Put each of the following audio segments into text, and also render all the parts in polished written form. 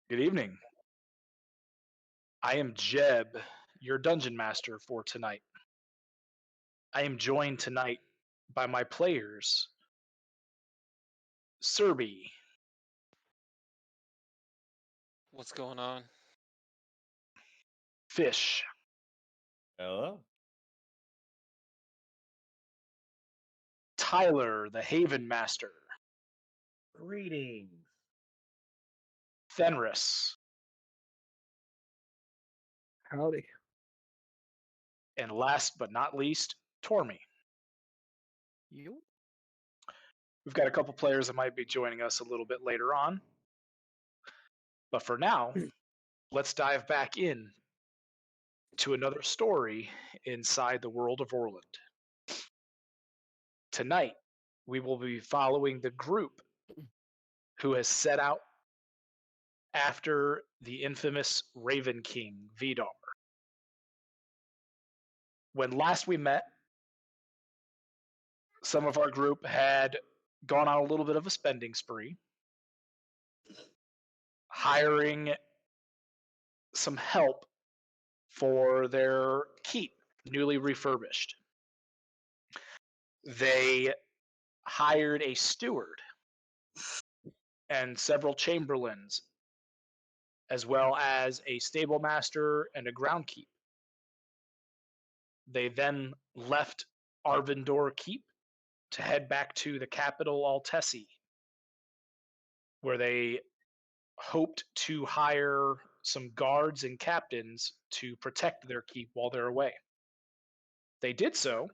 Good evening. I am Jeb, your dungeon master for tonight. I am joined tonight by my players, Serby, What's going on? Fish, Hello. Tyler, the Haven Master, Greetings. Fenris, Howdy. and last but not least, Tormy. You? We've got a couple players that might be joining us a little bit later on. But for now, let's dive back in to another story inside the world of Orland. Tonight, we will be following the group who has set out after the infamous Raven King, Vidar. When last we met, some of our group had gone on a little bit of a spending spree, hiring some help for their keep, newly refurbished. They hired a steward and several chamberlains, as well as a stable master and a groundkeep. They then left Arvindor Keep to head back to the capital Altessi, where they hoped to hire some guards and captains to protect their keep while they're away. They did so,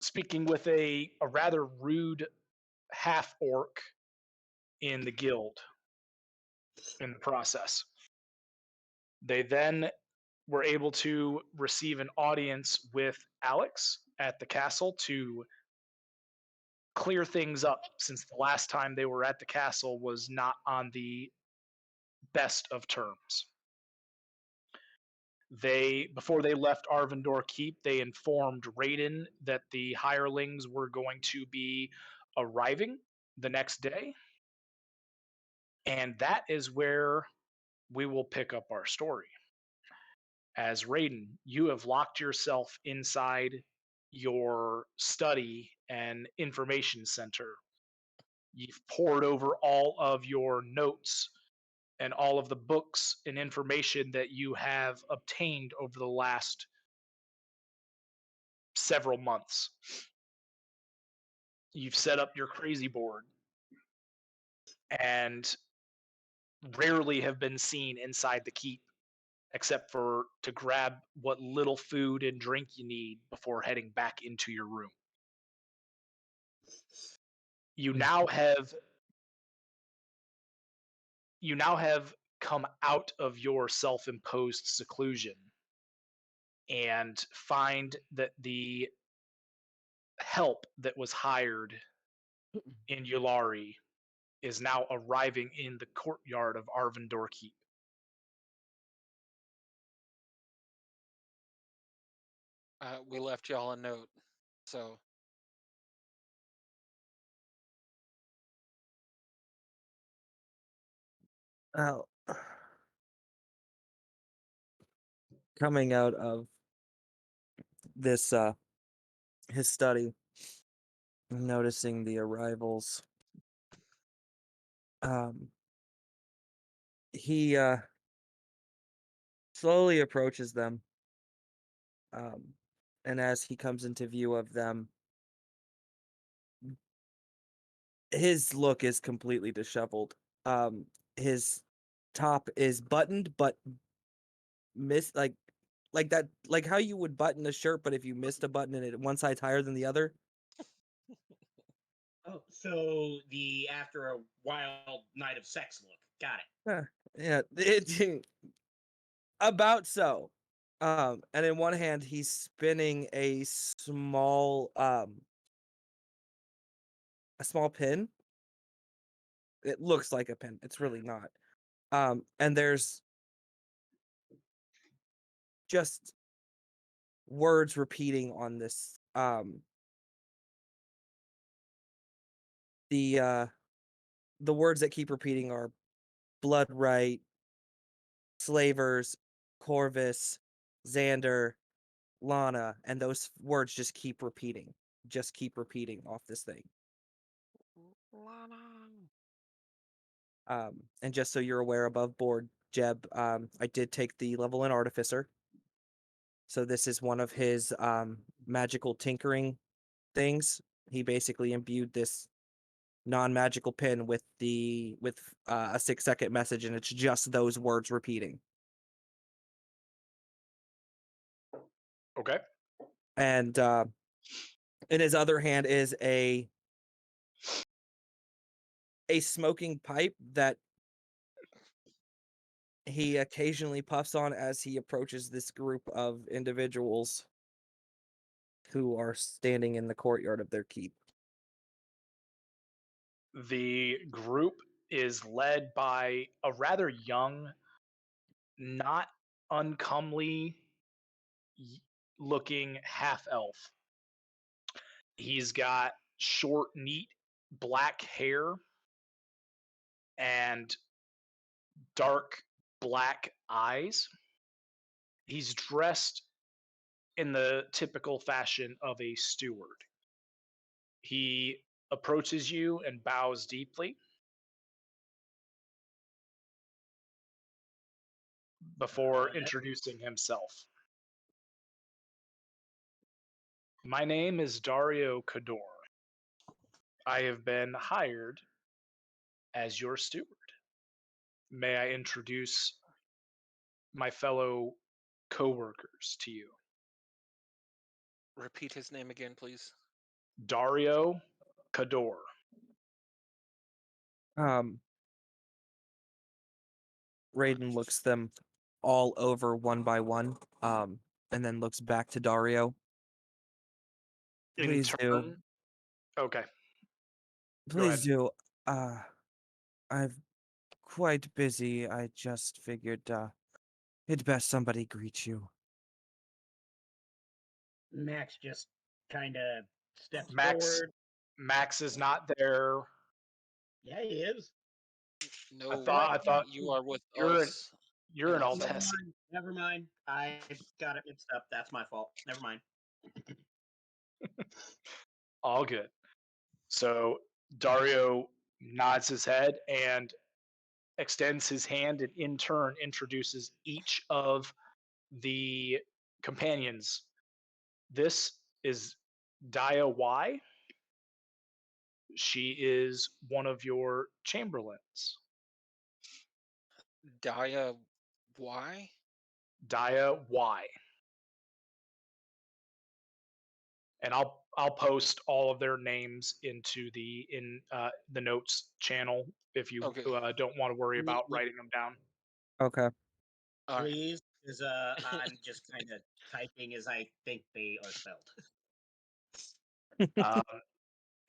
speaking with a rather rude half orc in the guild in the process. They then were able to receive an audience with Alex at the castle to clear things up, since the last time they were at the castle was not on the best of terms. Before they left Arvindor Keep, they informed Raiden that the hirelings were going to be arriving the next day. And that is where we will pick up our story. As Raiden, you have locked yourself inside your study and information center. You've poured over all of your notes and all of the books and information that you have obtained over the last several months. You've set up your crazy board and rarely have been seen inside the keep, except for to grab what little food and drink you need before heading back into your room. You now have come out of your self-imposed seclusion and find that the help that was hired in Yulari is now arriving in the courtyard of Arvindor Keep. We left y'all a note, so Well, coming out of this his study, noticing the arrivals, um he slowly approaches them. And as he comes into view of them, his look is completely disheveled. His top is buttoned but miss like that, like how you would button a shirt, but if you missed a button and it one side's higher than the other. Oh, so the after a wild night of sex look. Got it. Yeah, about so. And in one hand he's spinning a small pin. It looks like a pin. It's really not. And there's just words repeating on this. The words that keep repeating are Bloodright, Slavers, Corvus, Xander, Lana, and those words just keep repeating. Just keep repeating off this thing. And just so you're aware, above board, Jeb, I did take the level in Artificer. So this is one of his magical tinkering things. He basically imbued this non-magical pin with a 6-second message, and it's just those words repeating. Okay. And in his other hand is a smoking pipe that he occasionally puffs on as he approaches this group of individuals who are standing in the courtyard of their keep. The group is led by a rather young, not uncomely looking half elf. He's got short, neat black hair and dark black eyes. He's dressed in the typical fashion of a steward. He approaches you and bows deeply before introducing himself. My name is Dario Cador. I have been hired as your steward. May I introduce my fellow co-workers to you? Repeat his name again, please. Dario Cador. Raiden looks them all over one by one, and then looks back to Dario. Please do. Okay. Please do. I'm quite busy. I just figured it'd best somebody greet you. Max just kind of steps Max forward. Max is not there. Yeah, he is. No, I thought you are with you're us. you're an in Never Altessi. mind. Never mind. I got it mixed up. That's my fault. Never mind. All good. So Dario nods his head and extends his hand and in turn introduces each of the companions. This is Dia Y. She is one of your chamberlains. Dia Y? Dia Y. And I'll post all of their names into the notes channel if you Okay. don't want to worry about writing them down. Okay. All right. Please, because I'm just kind of typing as I think they are spelled.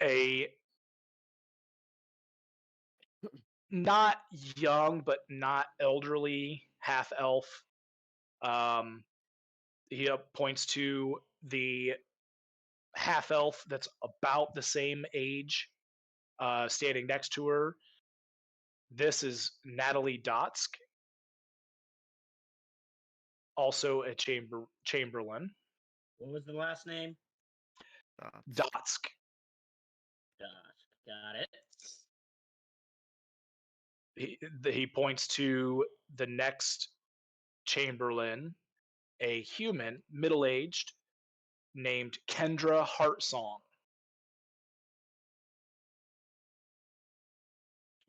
A not young but not elderly half elf. He points to the half elf that's about the same age, standing next to her. This is Natalie Dotsk, also a chamberlain. What was the last name? Dotsk. Got it. He points to the next chamberlain, a human, middle-aged, named Kendra Heartsong.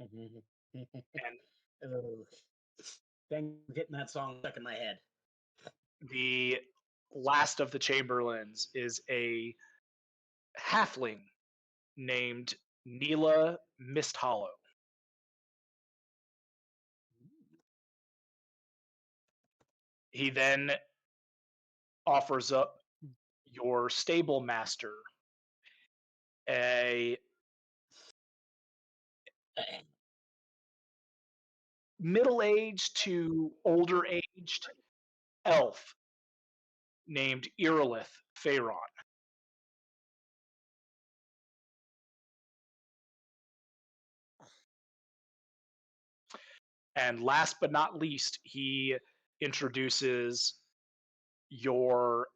And Oh, thank you for getting that song stuck in my head. the last of the chamberlains is a halfling named Neela Misthollow. He then offers up your stable master, a middle-aged to older-aged elf named Irilith Pharaon. And last but not least, he introduces your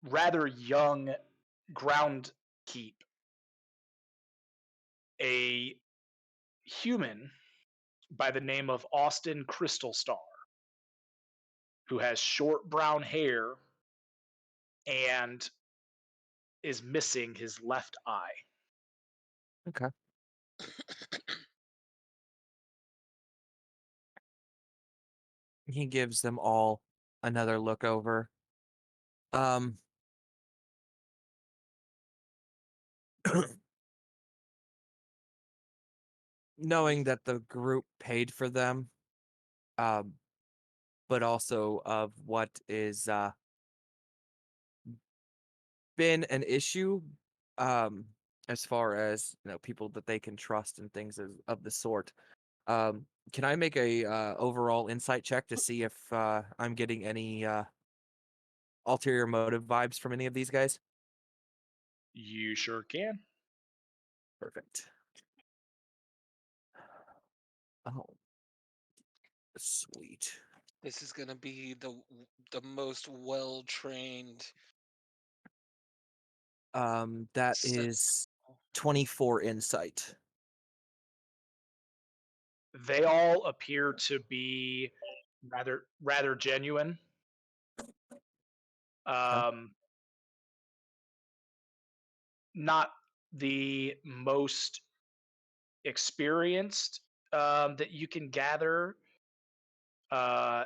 rather young ground keep, a human by the name of Austin Crystal Star, who has short brown hair and is missing his left eye. Okay. He gives them all another look over. Um, knowing that the group paid for them, um, but also of what is been an issue, um, as far as people that they can trust and things of the sort. Can I make a overall insight check to see if I'm getting any ulterior motive vibes from any of these guys? You sure can. Perfect. Oh, sweet. This is gonna be the most well trained. That set. is 24 insight. They all appear to be rather genuine. Um, Not the most experienced that you can gather uh,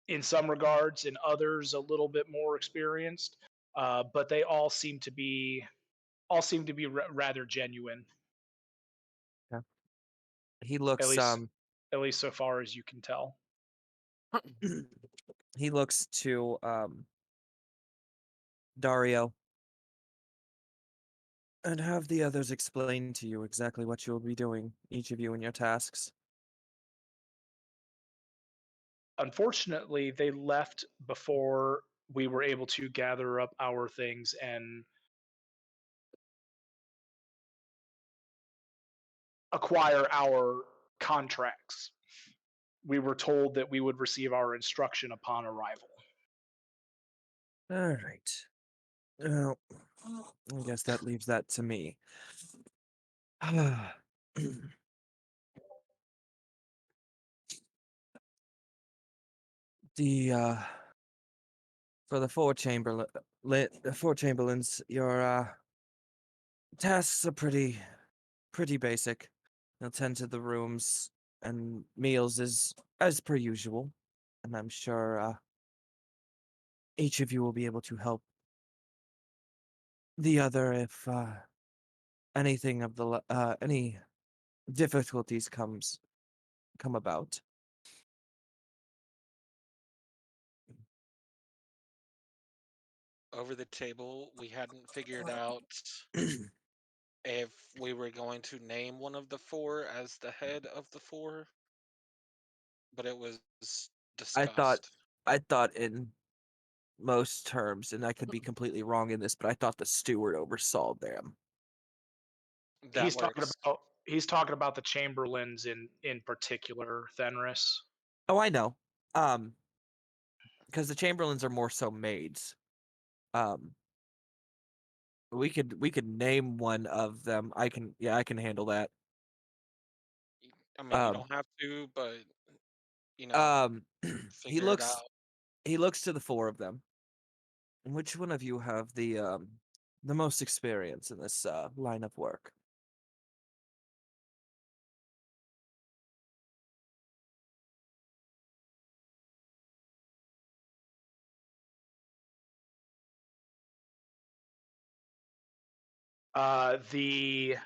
in some regards, in others a little bit more experienced. But they all seem to be rather genuine, Yeah. He at looks least at least so far as you can tell. he looks to Dario and have the others explain to you exactly what you will be doing, each of you in your tasks. Unfortunately, they left before we were able to gather up our things and acquire our contracts. We were told that we would receive our instruction upon arrival. All right. Well, I guess that leaves that to me. the For the four chamberlains, your tasks are pretty basic. They'll tend to the rooms and meals as per usual, and I'm sure each of you will be able to help the other if anything of any difficulties come about. Over the table, we hadn't figured out if we were going to name one of the four as the head of the four, but it was I thought discussed. I thought in most terms, and I could be completely wrong in this, but I thought the steward oversaw them. That He's talking works. about he's talking about the Chamberlains in particular, Fenris. Oh, I know. Because the chamberlains are more so maids. Um, we could name one of them. I can handle that. I mean, you Um, don't have to, but you know, um, he figure it looks out. he looks to the four of them. Which one of you have the most experience in this line of work? The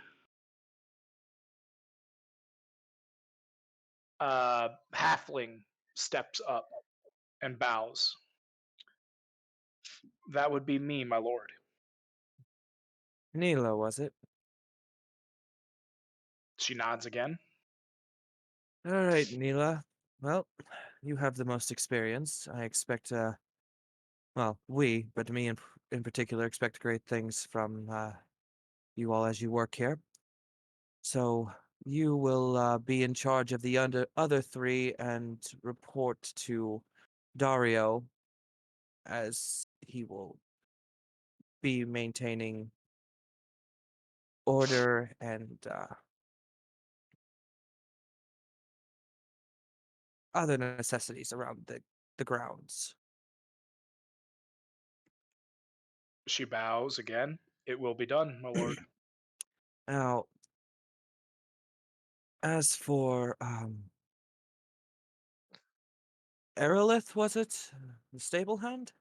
halfling steps up and bows. That would be me, my lord. Nila, was it? She nods again. All right, Nila. Well, you have the most experience. I expect well, but me in particular expect great things from you all as you work here. So, You will be in charge of the other three and report to Dario, as he will be maintaining order and other necessities around the grounds. She bows again. It will be done, my lord. Now, as for Aerolith, was it? The stable hand?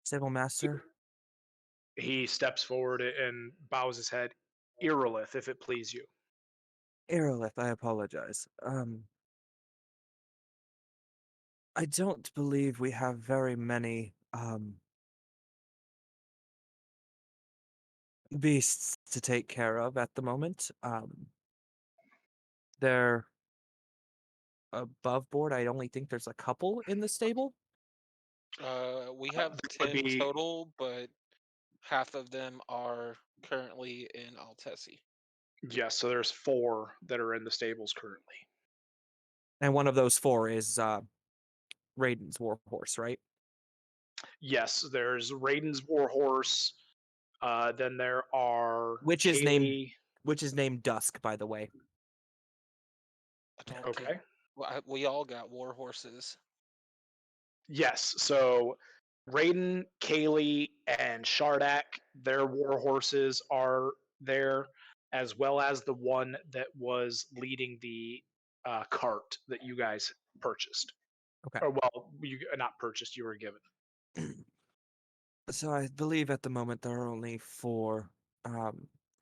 Stable master? He steps forward and bows his head. Irilith, if it please you. Aerolith, I apologize. I don't believe we have very many beasts to take care of at the moment. They're above board. I only think there's a couple in the stable. We have There would 10 be total, but half of them are currently in Altesi. yes, so there's 4 that are in the stables currently. And one of those 4 is Raiden's warhorse, right? Yes, there's Raiden's Warhorse. Then there are Which is named Dusk, by the way. I don't think Okay. we all got war horses. Yes, so Raiden, Kaylee, and Shardak, their war horses are there, as well as the one that was leading the cart that you guys purchased. Okay. Or well, you not purchased, you were given. So I believe at the moment there are only 4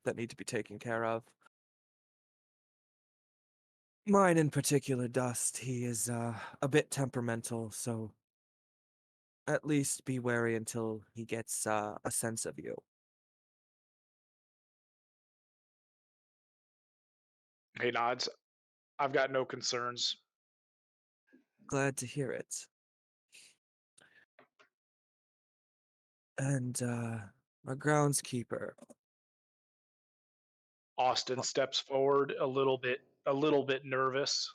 that need to be taken care of. Mine in particular, Dust, he is a bit temperamental, so at least be wary until he gets a sense of you. He nods. I've got no concerns. Glad to hear it. And our groundskeeper. Austin steps forward a little bit nervous.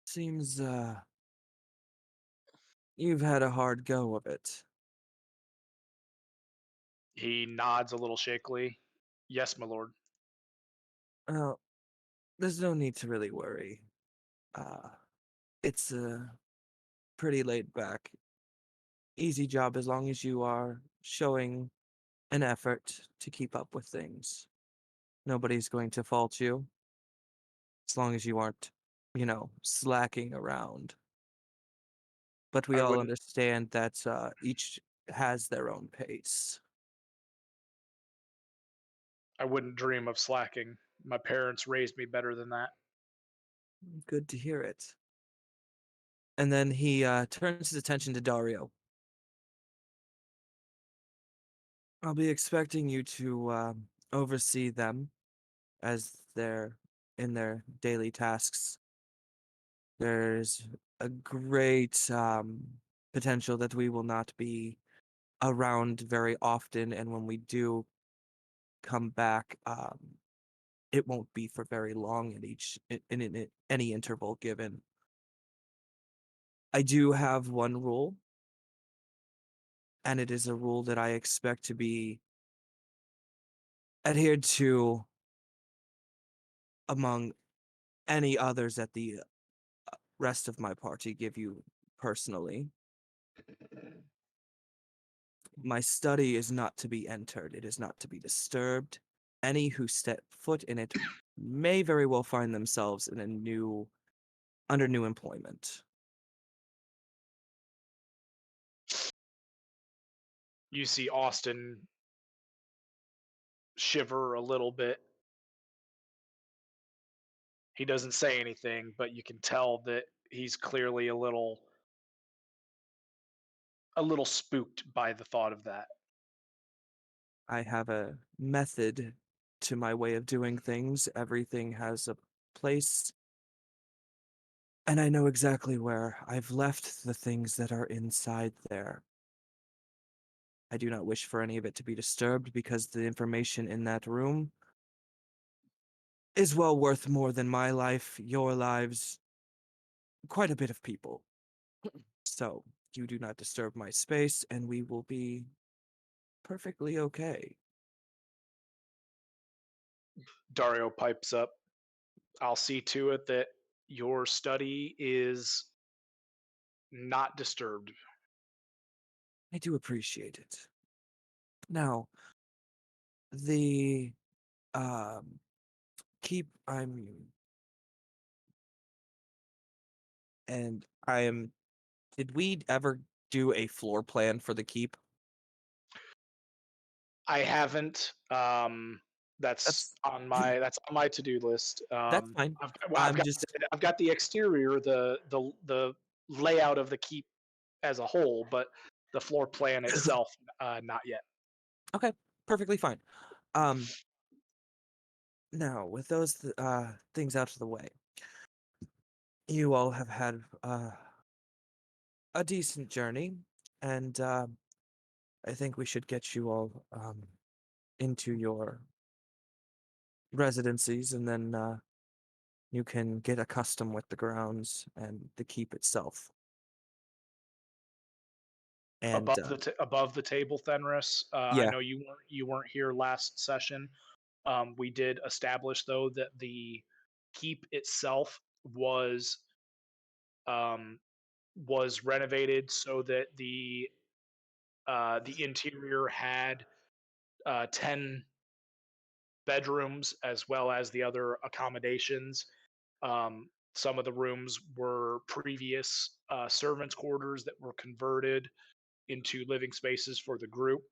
Seems you've had a hard go of it. He nods a little shakily. Yes, my lord. Well, there's no need to really worry. It's a pretty laid back, easy job as long as you are showing an effort to keep up with things. Nobody's going to fault you as long as you aren't, slacking around. But we I all wouldn't understand that each has their own pace. I wouldn't dream of slacking. My parents raised me better than that. Good to hear it. And then he turns his attention to Dario. I'll be expecting you to oversee them as they're in their daily tasks. There's a great potential that we will not be around very often, and when we do come back, it won't be for very long in any interval given. I do have one rule, and it is a rule that I expect to be adhered to among any others that the rest of my party give you personally. My study is not to be entered, it is not to be disturbed. Any who step foot in it may very well find themselves in under new employment. You see Austin shiver a little bit. He doesn't say anything, but you can tell that he's clearly a little spooked by the thought of that. I have a method to my way of doing things. Everything has a place, and I know exactly where I've left the things that are inside there. I do not wish for any of it to be disturbed because the information in that room is well worth more than my life, your lives, quite a bit of people. So you do not disturb my space, and we will be perfectly okay. Dario pipes up. I'll see to it that your study is not disturbed. I do appreciate it. Now, the um keep I am did we ever do a floor plan for the keep? I haven't. That's That's on my to do list. that's fine. I've I'm got just I've got the exterior, the layout of the keep as a whole, but the floor plan itself, not yet. okay, perfectly fine. Um Now, with those things out of the way, you all have had a decent journey, and I think we should get you all into your residencies, and then you can get accustomed with the grounds and the keep itself. And Above the table, Fenris. I yeah, know you weren't here last session. We did establish though that the keep itself um, was renovated so that the interior had 10 bedrooms as well as the other accommodations. Some of the rooms were previous servants' quarters that were converted into living spaces for the group.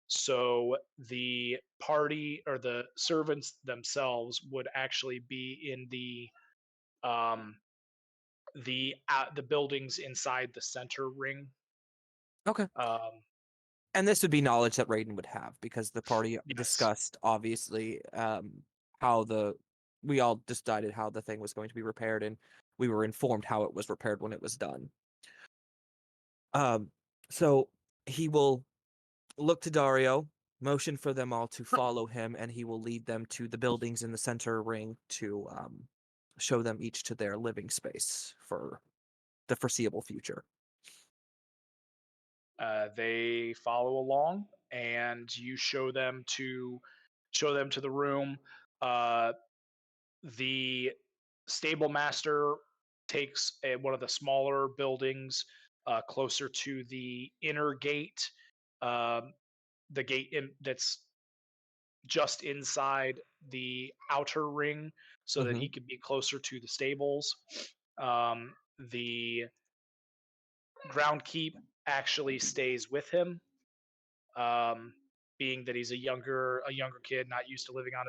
So the party or the servants themselves would actually be in um, the buildings inside the center ring. okay. Um, And this would be knowledge that Raiden would have because the party yes, discussed obviously how we all decided how the thing was going to be repaired, and we were informed how it was repaired when it was done. Um, so he will look to Dario, motion for them all to follow him, and he will lead them to the buildings in the center ring to show them each to their living space for the foreseeable future. they follow along, and you show them to the room. Uh, the stable master takes one of the smaller buildings closer to the inner gate, um, the that's just inside the outer ring, so that Mm-hmm. he could be closer to the stables. The ground keep actually stays with him, um, being that he's a younger kid, not used to living on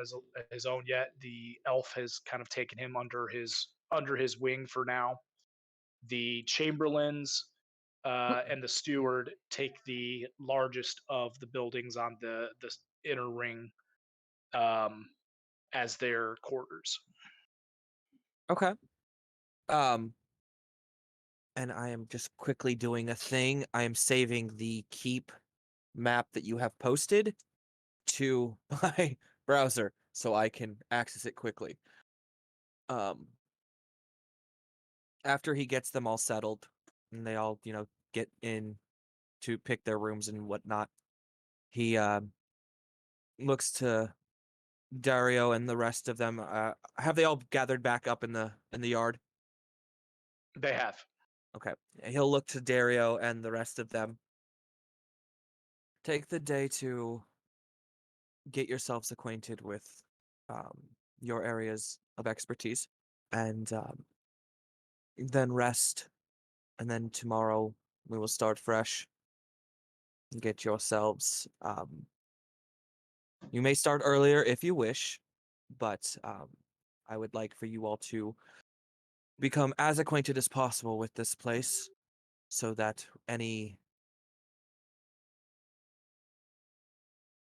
his own yet. The elf has kind of taken him under his wing for now. The chamberlains and the steward take the largest of the buildings on the inner ring, um, as their quarters. Okay. Um, and I am just quickly doing a thing. I am saving the keep map that you have posted to my browser so I can access it quickly. Um, After he gets them all settled and they all, get in to pick their rooms and whatnot, he looks to Dario and the rest of them. Have they all gathered back up in the yard? They have. Okay. He'll look to Dario and the rest of them. Take the day to get yourselves acquainted with um, your areas of expertise, and then rest. And then tomorrow we will start fresh. Get yourselves. You may start earlier if you wish, but I would like for you all to become as acquainted as possible with this place, so that any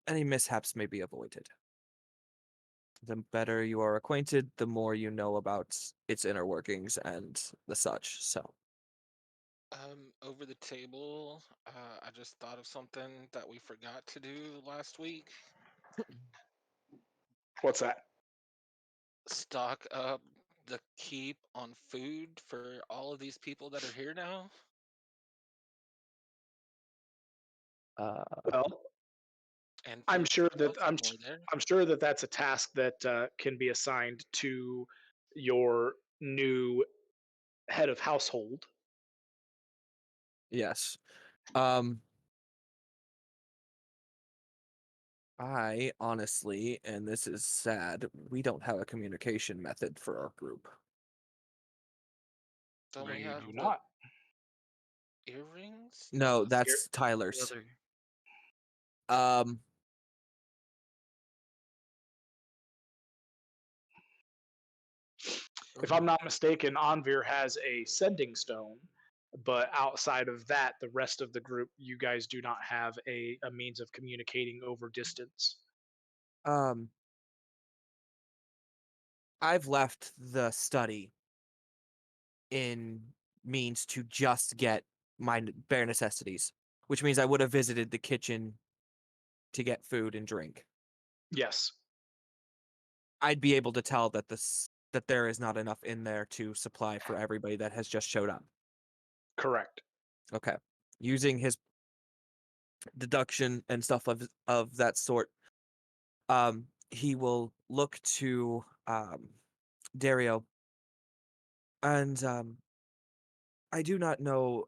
mishaps may be avoided. The better you are acquainted, the more you know about its inner workings and the such. So, Over the table, I just thought of something that we forgot to do last week. What's that? Stock up the keep on food for all of these people that are here now. Well, And I'm food sure for that us if we're there. I'm sure that that's a task that can be assigned to your new head of household. Yes. I honestly, and this is sad, we don't have a communication method for our group. Don't we You have do the not. earrings? Or No, was it Here, that's the Tyler's. other? Um, if I'm not mistaken, Anvir has a sending stone, but outside of that, the rest of the group, you guys do not have a means of communicating over distance. um, I've left the study in means to just get my bare necessities, which means I would have visited the kitchen to get food and drink. Yes, I'd be able to tell that that there is not enough in there to supply for everybody that has just showed up. correct. Okay. Using his deduction and stuff of that sort, he will look to Dario, and I do not know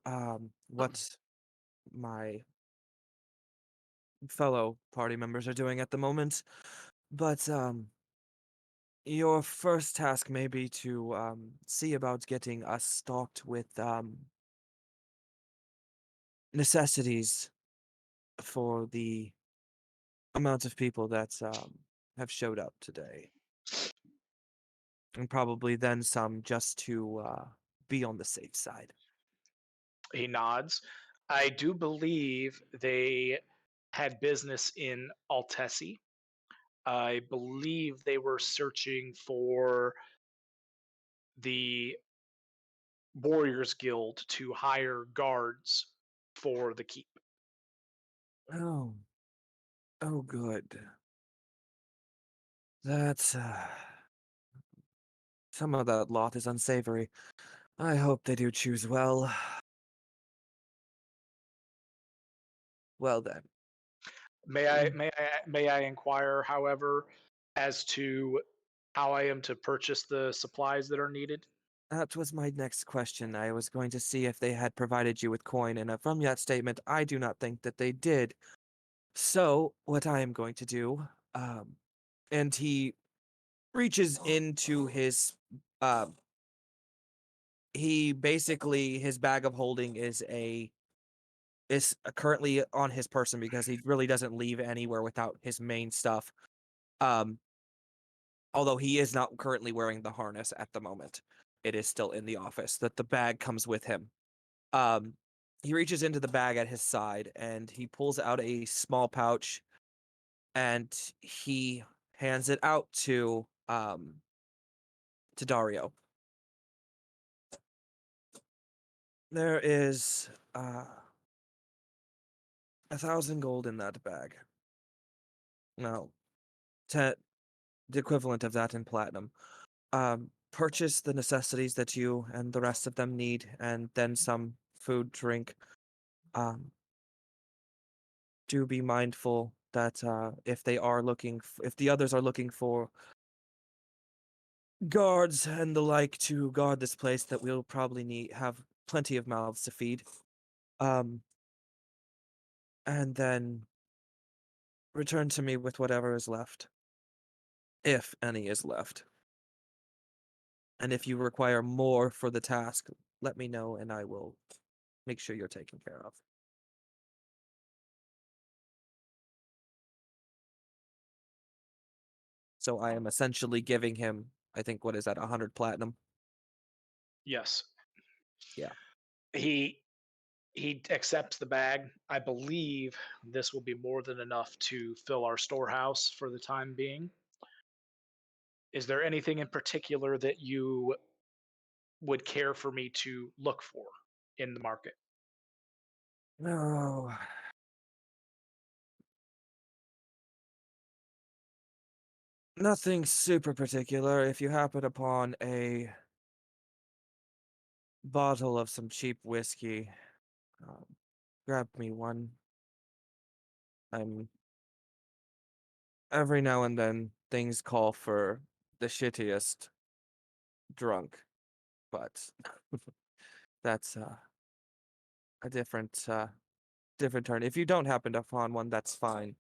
what my fellow party members are doing at the moment, but your first task may be to see about getting us stocked with necessities for the amount of people that have showed up today, and probably then some just to be on the safe side. He nods. I do believe they had business in Altessi. I believe they were searching for the Warriors Guild to hire guards for the keep. Oh, oh, good. That's some of that lot is unsavory. I hope they do choose well. Well then. May I inquire, however, as to how I am to purchase the supplies that are needed? That was my next question. I was going to see if they had provided you with coin, and from that statement, I do not think that they did. So, what I am going to do, and he reaches into his, uh, he basically, his bag of holding is currently on his person because he really doesn't leave anywhere without his main stuff. Um, although he is not currently wearing the harness at the moment. It is still in the office, that the bag comes with him. Um, he reaches into the bag at his side and he pulls out a small pouch and he hands it out to Dario. There is 1,000 gold in that bag. No, the equivalent of that in platinum. Purchase the necessities that you and the rest of them need, and then some food, drink. Um, do be mindful that if they are if the others are looking for guards and the like to guard this place, that we'll probably have plenty of mouths to feed. Um, and then return to me with whatever is left, if any is left. And if you require more for the task, let me know and I will make sure you're taken care of. So I am essentially giving him, I think, what is that, 100 platinum? Yes. Yeah. He he accepts the bag. I believe this will be more than enough to fill our storehouse for the time being. Is there anything in particular that you would care for me to look for? in the market. No. Nothing super particular. If you happen upon a bottle of some cheap whiskey, um, grab me one. I'm every now and then things call for the shittiest drunk, but that's a different turn. If you don't happen upon one, that's fine.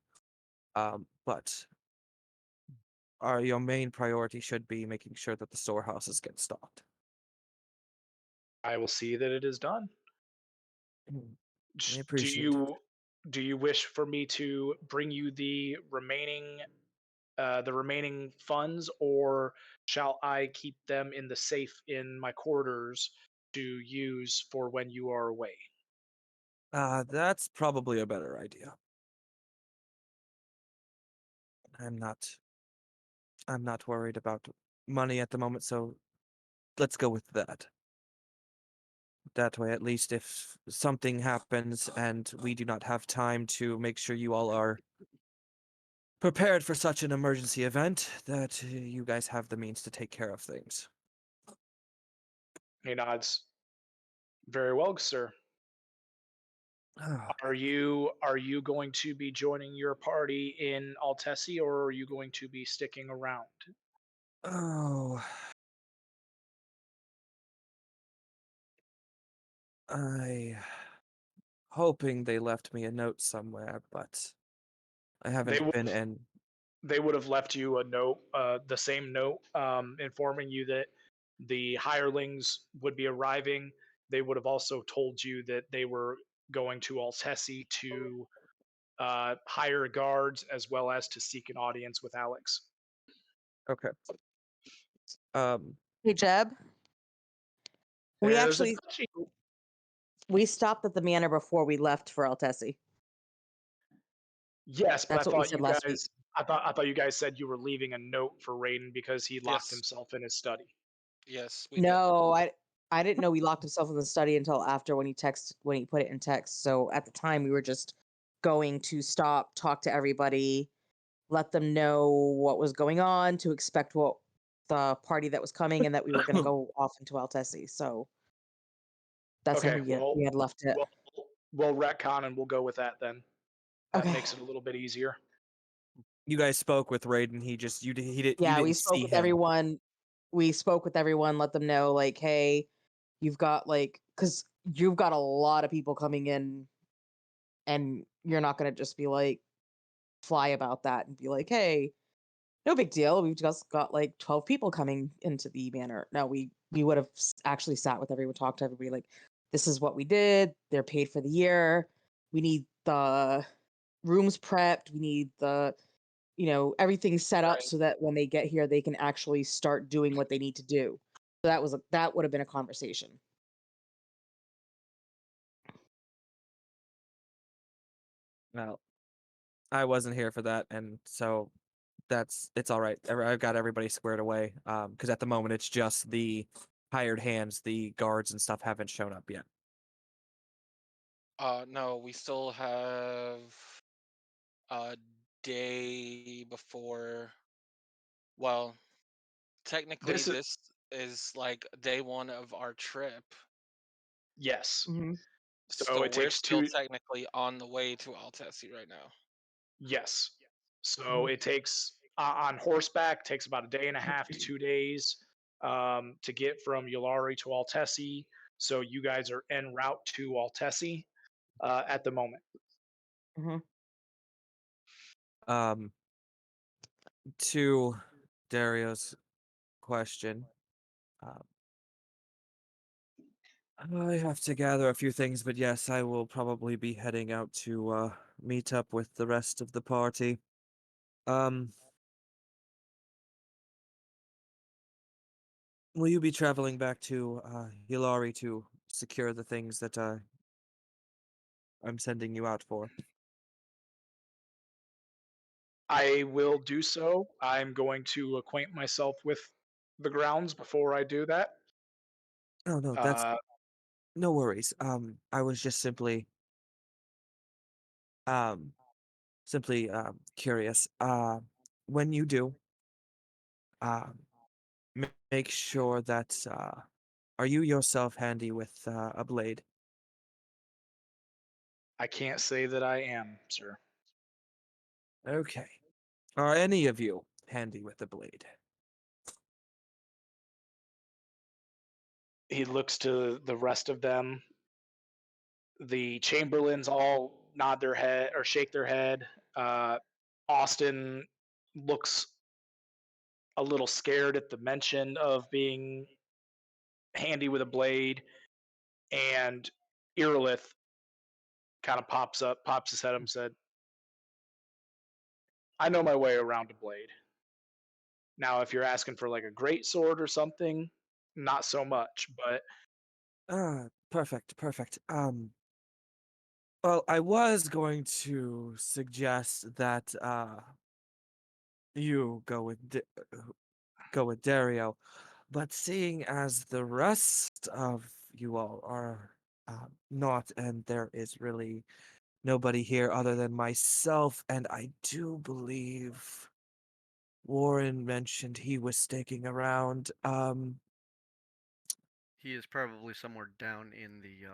But your main priority should be making sure that the storehouses get stocked. I will see that it is done. I Sh- Do appreciate it. you wish for me to bring you the remaining funds, or shall I keep them in the safe in my quarters to use for when you are away? That's probably a better idea. I'm not I'm not worried about money at the moment, so let's go with that. That way, at least if something happens and we do not have time to make sure you all are prepared for such an emergency event, that you guys have the means to take care of things. He nods. Very well, sir. Ah, Are you going to be joining your party in Altessi, or are you going to be sticking around? oh, I hoping they left me a note somewhere, but I They haven't would been in. they would have left you a note, the same note, informing you that the hirelings would be arriving. They would have also told you that they were going to Altessi to hire guards as well as to seek an audience with Alex. Okay. Um, Hey Jeb, we There's a actually touchy. we stopped at the manor before we left for Altessi. Yes, but I That's what we thought said you last week. guys. I thought you guys said you were leaving a note for Raiden because he locked Yes. himself in his study. Yes, we did. No, I didn't know he locked himself in the study until after when he put it in text. So at the time we were just going to stop, talk to everybody, let them know what was going on, to expect what the party that was coming, and that we were going to go off into Altessi. So that's how Okay, we had left it. we'll retcon and we'll go with that then. That Okay. makes it a little bit easier. you guys spoke with Raiden. He did. You Yeah, we didn't spoke see with him. everyone. We spoke with everyone, let them know, like, hey, you've got because you've got a lot of people coming in, and you're not going to just be like, fly about that and be like, hey, no big deal. We've just got like 12 people coming into the manor. No, we would have actually sat with everyone, talked to everybody, like, this is what we did. They're paid for the year. We need the rooms prepped. We need everything set up Right. so that when they get here, they can actually start doing what they need to do. So that would have been a conversation. Well, I wasn't here for that, and so it's all right. I've got everybody squared away. Because at the moment it's just the hired hands, the guards and stuff haven't shown up yet. No, we still have a day before. Well, technically, This is this is like day one of our trip, yes. Mm-hmm. So so it we're takes still two. technically on the way to Altessi right now. Yes. So Mhm. it takes on horseback takes about a day and a half to 2 days to get from Yulari to Altessi. So you guys are en route to Altessi at the moment. Mm-hmm. Um, to Dario's question, um, I have to gather a few things, but yes, I will probably be heading out to meet up with the rest of the party. Um, will you be traveling back to Hilari to secure the things that I'm sending you out for? I will do so. I'm going to acquaint myself with the grounds before I do that. Oh no, Uh, No worries. I was just um, curious. When you do, um, make sure that are you yourself handy with a blade? I can't say that I am, sir. Okay. Are any of you handy with a blade? He looks to the rest of them. The chamberlains all nod their head or shake their head. Austin looks a little scared at the mention of being handy with a blade, and Irilith kind of pops his head up and said, I know my way around a blade. Now, if you're asking for like a great sword or something, not so much, but Perfect, perfect. Well, I was going to suggest that you go with Dario, but seeing as the rest of you all are not, and there is really nobody here other than myself, and I do believe Warren mentioned he was sticking around. He is probably somewhere down in the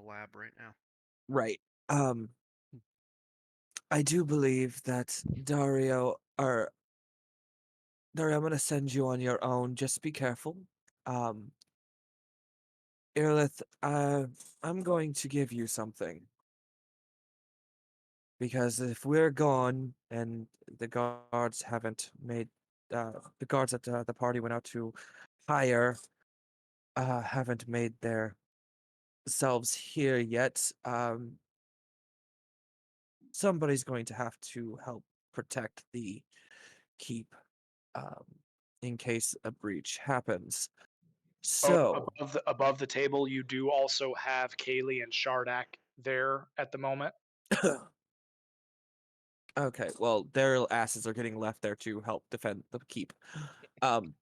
lab right now. Right. Um, I do believe that Dario, I'm gonna send you on your own. Just be careful. Um, Irilith, I'm going to give you something. Because if we're gone and the guards haven't made, the guards at the party went out to hire, haven't made their selves here yet, somebody's going to have to help protect the keep, um, in case a breach happens. So, above the table, you do also have Kaylee and Shardak there at the moment. okay, well, their asses are getting left there to help defend the keep. Um,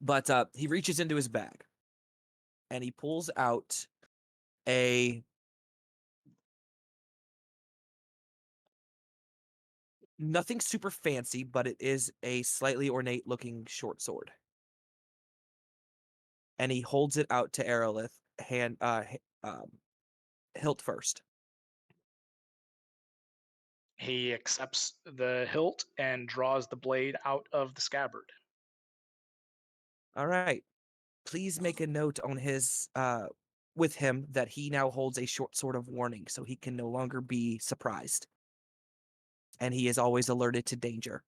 but he reaches into his bag and he pulls out a nothing super fancy, but it is a slightly ornate looking short sword. And he holds it out to Aerolith, hilt first. He accepts the hilt and draws the blade out of the scabbard. All right. Please make a note on his with him that he now holds a short sword of warning, so he can no longer be surprised. And he is always alerted to danger.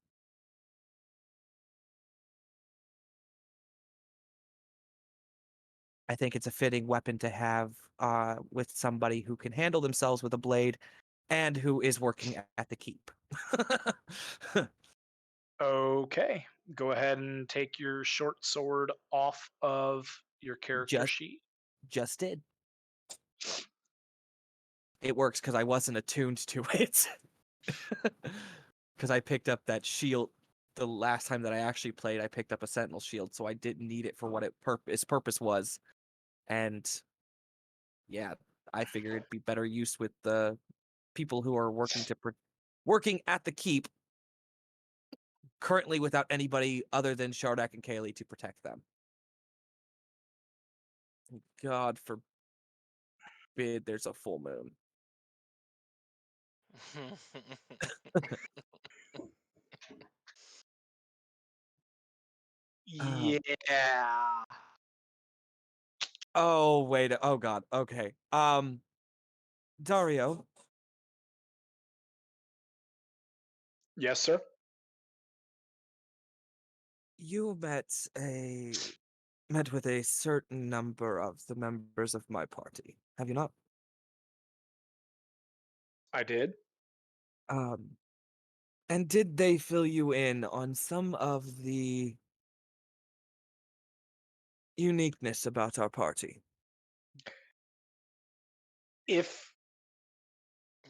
I think it's a fitting weapon to have with somebody who can handle themselves with a blade and who is working at the keep. Okay, go ahead and take your short sword off of your character just sheet. just did. It works because I wasn't attuned to it. Because I picked up that shield the last time that I actually played. I picked up a sentinel shield, so I didn't need it for what its purpose was. And yeah, I figured it'd be better use with the people who are working at the keep currently without anybody other than Shardak and Kaylee to protect them. God forbid there's a full moon. Um, Yeah. oh wait, oh god, okay. Dario, Yes, sir. you met with a certain number of the members of my party, have you not? I did. Um, and did they fill you in on some of the uniqueness about our party? If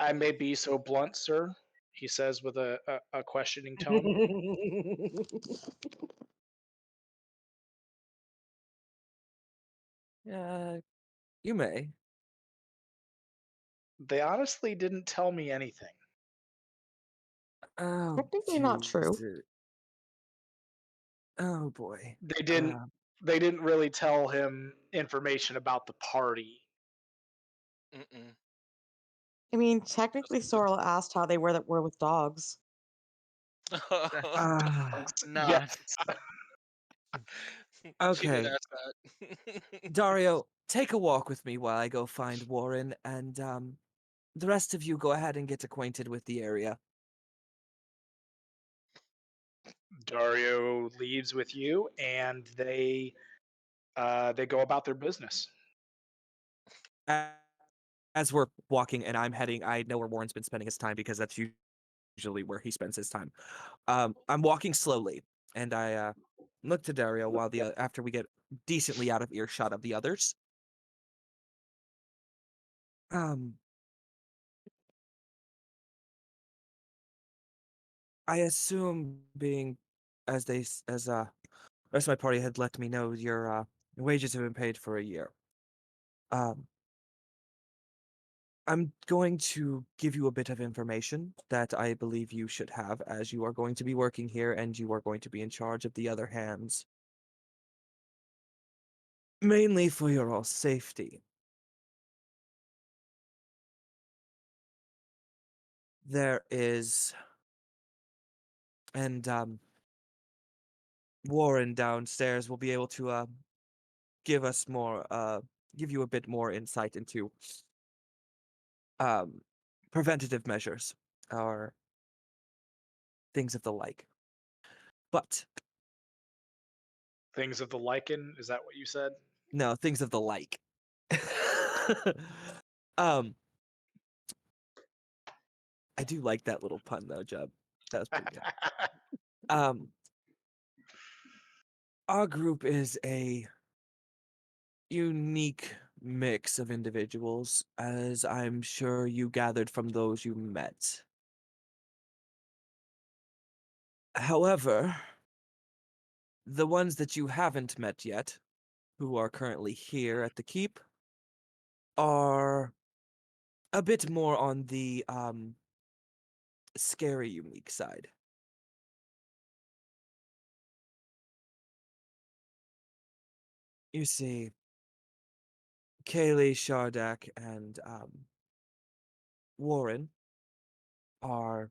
I may be so blunt, sir, he says with a questioning tone, You may. They honestly didn't tell me anything. Oh, Technically not true. jeez. Oh boy. They didn't. Uh, They didn't really tell him information about the party. Mm-mm. I mean, technically, Just the- Sorrel asked how they were with dogs. uh, Nah. Yes. She did okay. ask that. Dario, take a walk with me while I go find Warren, and the rest of you go ahead and get acquainted with the area. Dario leaves with you, and they go about their business. A- As we're walking and I'm heading, I know where Warren's been spending his time because that's usually where he spends his time. I'm walking slowly, and I look to Dario while after we get decently out of earshot of the others. Um, I assume being as the rest of my party had let me know your wages have been paid for a year. Um, I'm going to give you a bit of information that I believe you should have, as you are going to be working here and you are going to be in charge of the other hands. Mainly for your all safety. There is, and Warren downstairs will be able to give us more, give you a bit more insight into um, preventative measures or things of the like. But Things of the lichen. Is that what you said? no, things of the like. um, I do like that little pun though, Jub. That was pretty good. Um, our group is a unique mix of individuals, as I'm sure you gathered from those you met. However, the ones that you haven't met yet, who are currently here at the keep, are a bit more on the scary unique side. You see, Kaylee, Shardak, and Warren are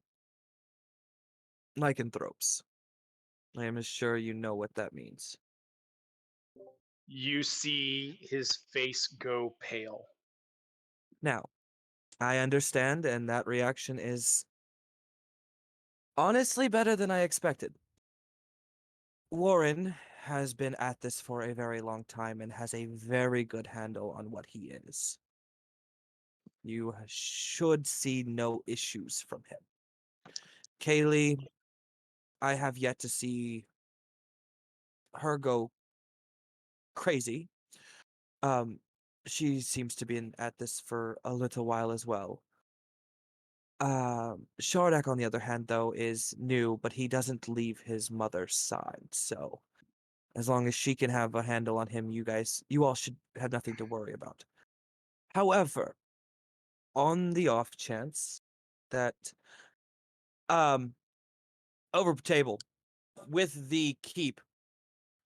lycanthropes. I am sure you know what that means. You see his face go pale. Now, I understand, and that reaction is honestly better than I expected. Warren has been at this for a very long time and has a very good handle on what he is. You should see no issues from him. Kaylee, I have yet to see her go crazy. Um, she seems to be at this for a little while as well. Shardak, on the other hand, though, is new, but he doesn't leave his mother's side. So, as long as she can have a handle on him, you all should have nothing to worry about. However, on the off chance that, um, over table with the keep,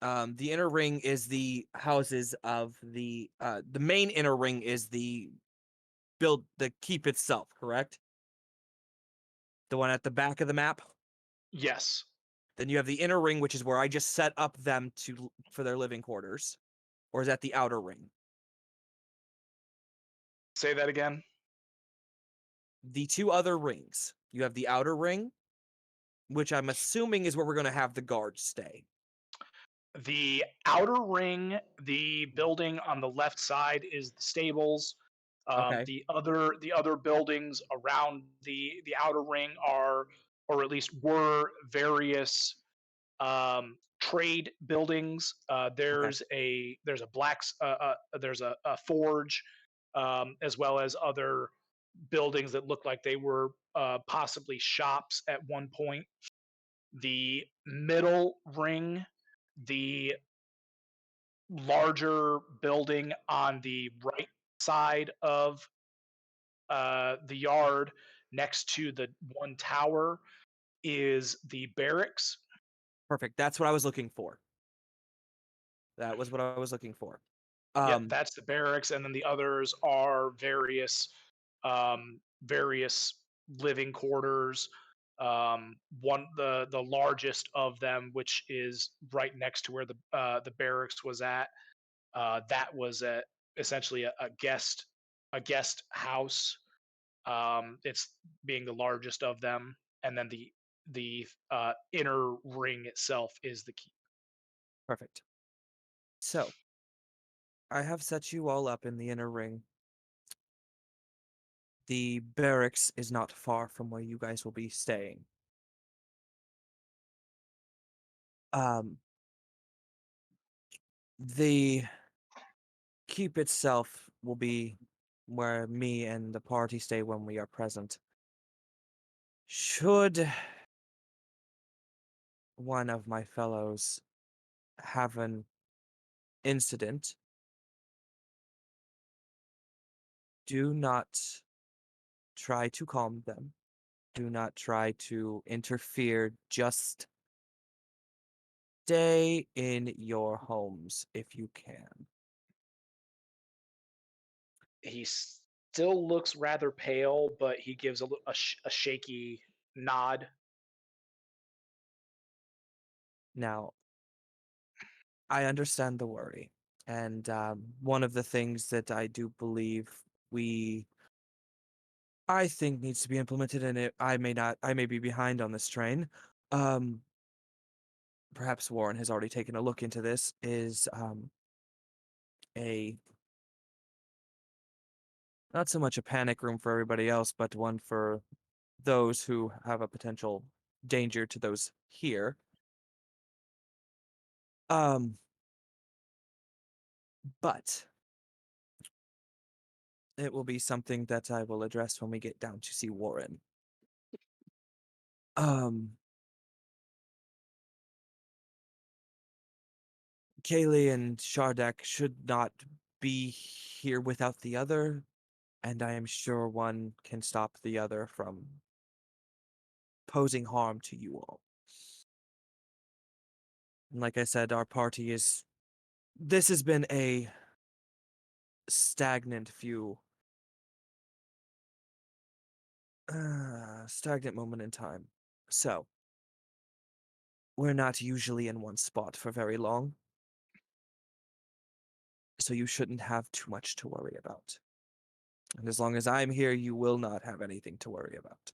the inner ring is the houses of the main inner ring is the keep itself, correct? The one at the back of the map. Yes. Then you have the inner ring, which is where I just set up them for their living quarters. Or is that the outer ring? Say that again. The two other rings. You have the outer ring, which I'm assuming is where we're going to have the guards stay. The outer ring, the building on the left side is the stables. Okay. The other buildings around the outer ring are, or at least were, various trade buildings. There's a forge, as well as other buildings that look like they were possibly shops at one point. The middle ring, the larger building on the right side of the yard next to the one tower is the barracks. Perfect. That's what I was looking for. That was what I was looking for. Yep, that's the barracks, and then the others are various living quarters. The largest of them, which is right next to where the barracks was at, that was essentially a guest house. It's being the largest of them, and then the inner ring itself is the keep. Perfect. So, I have set you all up in the inner ring. The barracks is not far from where you guys will be staying. Um, the keep itself will be where me and the party stay when we are present. Should one of my fellows have an incident, do not try to calm them. Do not try to interfere. Just stay in your homes if you can. He still looks rather pale, but he gives a shaky nod. Now, I understand the worry. And one of the things that I do believe I think needs to be implemented, and I may not, I may be behind on this train. Um, Perhaps Warren has already taken a look into this, is a not so much a panic room for everybody else, but one for those who have a potential danger to those here. Um, but it will be something that I will address when we get down to see Warren. Um, Kaylee and Shardek should not be here without the other, and I am sure one can stop the other from posing harm to you all. And like I said, our party is. This has been a stagnant stagnant moment in time. So, we're not usually in one spot for very long. So you shouldn't have too much to worry about. And as long as I'm here, you will not have anything to worry about.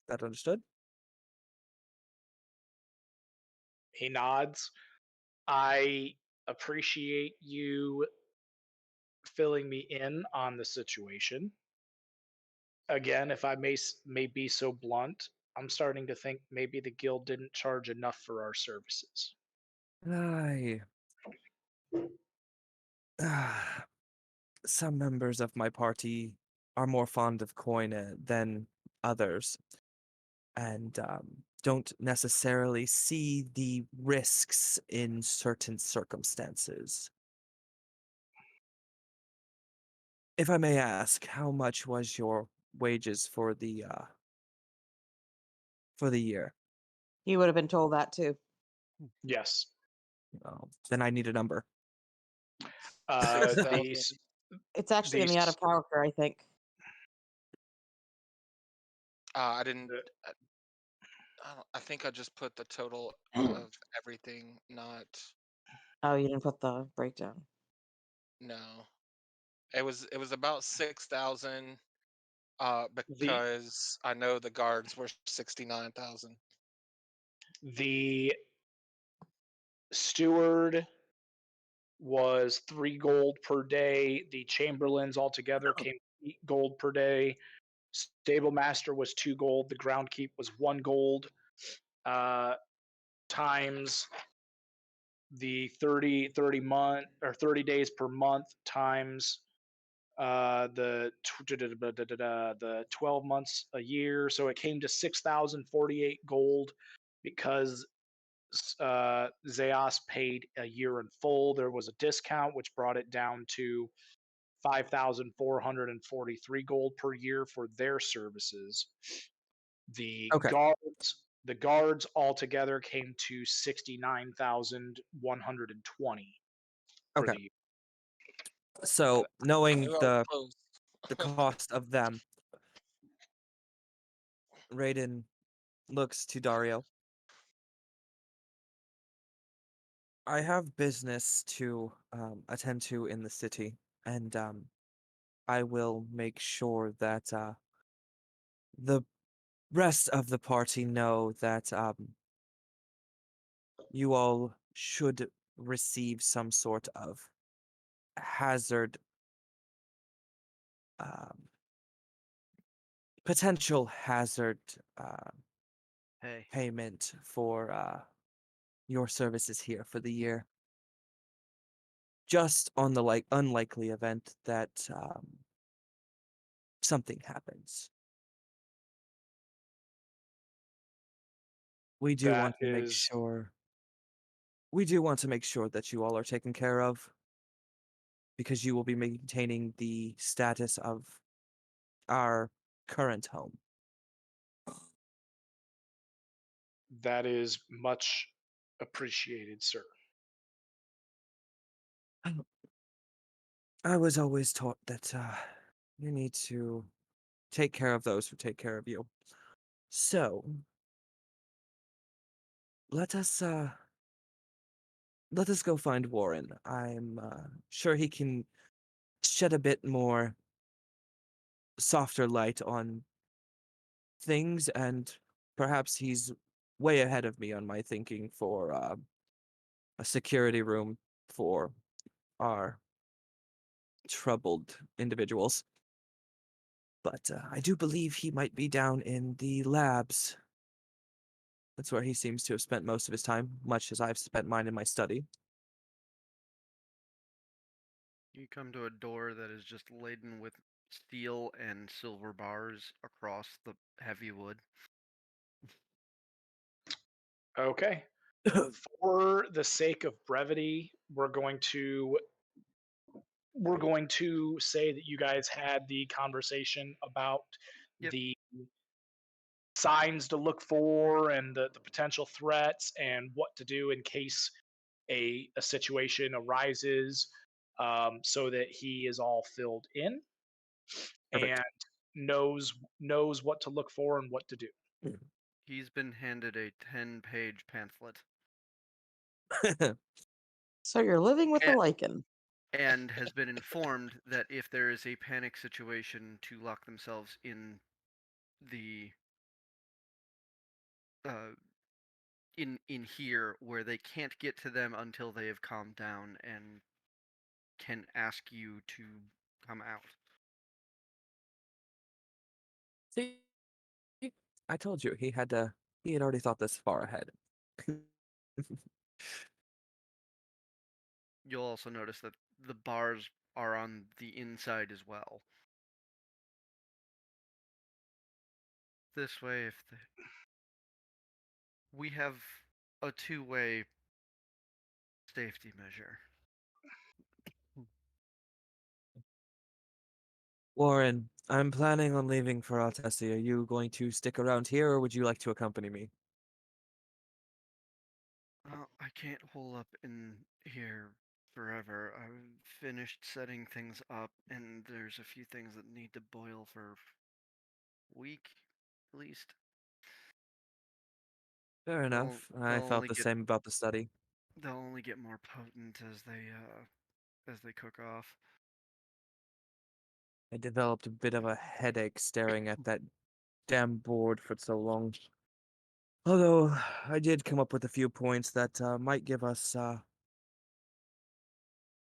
That understood? He nods. I appreciate you filling me in on the situation. Again, if I may be so blunt, I'm starting to think maybe the guild didn't charge enough for our services. I some members of my party are more fond of coin than others, and don't necessarily see the risks in certain circumstances. If I may ask, how much was your wages for the year? He would have been told that too. Yes. Then I need a number. Uh, So the s- It's actually the in the out s- of character, I think. I didn't. I think I just put the total of everything, not Oh, you didn't put the breakdown. no. It was about 6,000. the Because I know the guards were 69,000. the steward was 3 gold per day. The chamberlains altogether came 8 gold per day. Stable master was 2 gold. The ground keep was 1 gold. Times the 30 month or 30 days per month times the 12 months a year, so it came to 6,048 gold because Zeos paid a year in full. There was a discount which brought it down to 5,443 gold per year for their services. The Okay. guards altogether came to 69,120 for Okay. the year. So knowing We were the close. cost of them, Raiden looks to Dario. I have business to attend to in the city, and I will make sure that the rest of the party know that you all should receive some sort of hazard, um, potential hazard Hey, payment for your services here for the year. Just on the unlikely event that something happens. We do That want to make is sure we do want to make sure that you all are taken care of because you will be maintaining the status of our current home. much appreciated, sir. I was always taught that you need to take care of those who take care of you. So let us uh let us go find Warren. I'm sure he can shed a bit more softer light on things, and perhaps he's way ahead of me on my thinking for a security room for our troubled individuals. But I do believe he might be down in the labs. That's where he seems to have spent most of his time, much as I've spent mine in my study. you come to a door that is just laden with steel and silver bars across the heavy wood. Okay. For the sake of brevity, we're going to say that you guys had the conversation about Yep. the signs to look for and the potential threats and what to do in case a situation arises, so that he is all filled in Perfect. and knows what to look for and what to do. He's been handed a 10-page pamphlet So you're living with a and, lichen. and has been informed that if there is a panic situation, to lock themselves in the uh, in here where they can't get to them until they have calmed down and can ask you to come out. See, I told you he had already thought this far ahead. You'll also notice that the bars are on the inside as well. This way, we have a two-way safety measure. Warren, I'm planning on leaving for Altessi. Are you going to stick around here, or would you like to accompany me? I can't hole up in here forever. I've finished setting things up, and there's a few things that need to boil for a week, at least. Fair They'll enough. I they'll felt only the get same about the study. they'll only get more potent as they cook off. I developed a bit of a headache staring at that damn board for so long. Although I did come up with a few points that might give us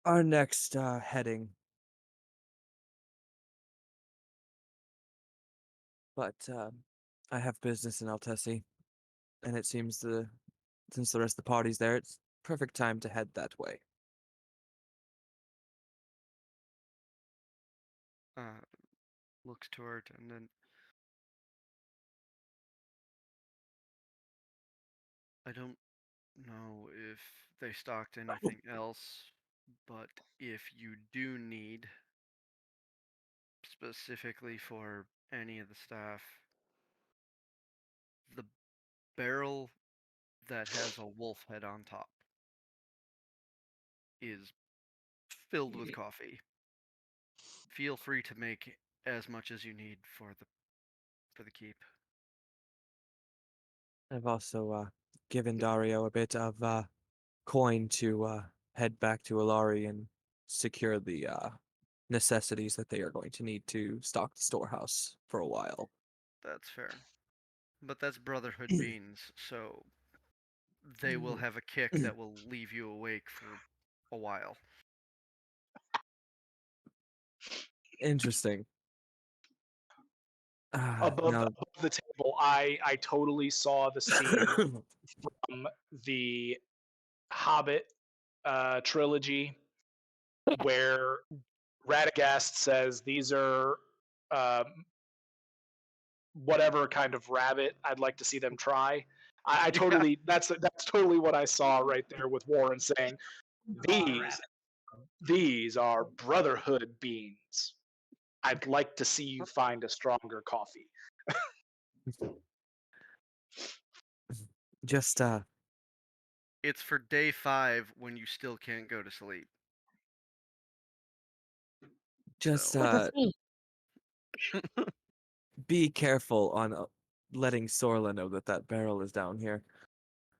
our next heading. But I have business in Altessi, and it seems since the rest of the party's there, it's perfect time to head that way. Uh, Looks to our attendant. I don't know if they stocked anything else, but if you do need, specifically for any of the staff, the barrel that has a wolf head on top is filled with coffee. Feel free to make as much as you need for the keep. I've also given Dario a bit of coin to head back to Alari and secure the necessities that they are going to need to stock the storehouse for a while. That's fair. But that's Brotherhood beans, so they will have a kick that will leave you awake for a while. Interesting. Above Now, the table, I totally saw the scene from the Hobbit trilogy where Radagast says these are whatever kind of rabbit I'd like to see them try. I Yeah. totally that's totally what I saw right there with Warren saying these these are Brotherhood beans. I'd like to see you find a stronger coffee. just It's for day 5 when you still can't go to sleep. just So, be careful on letting Sorla know that that barrel is down here.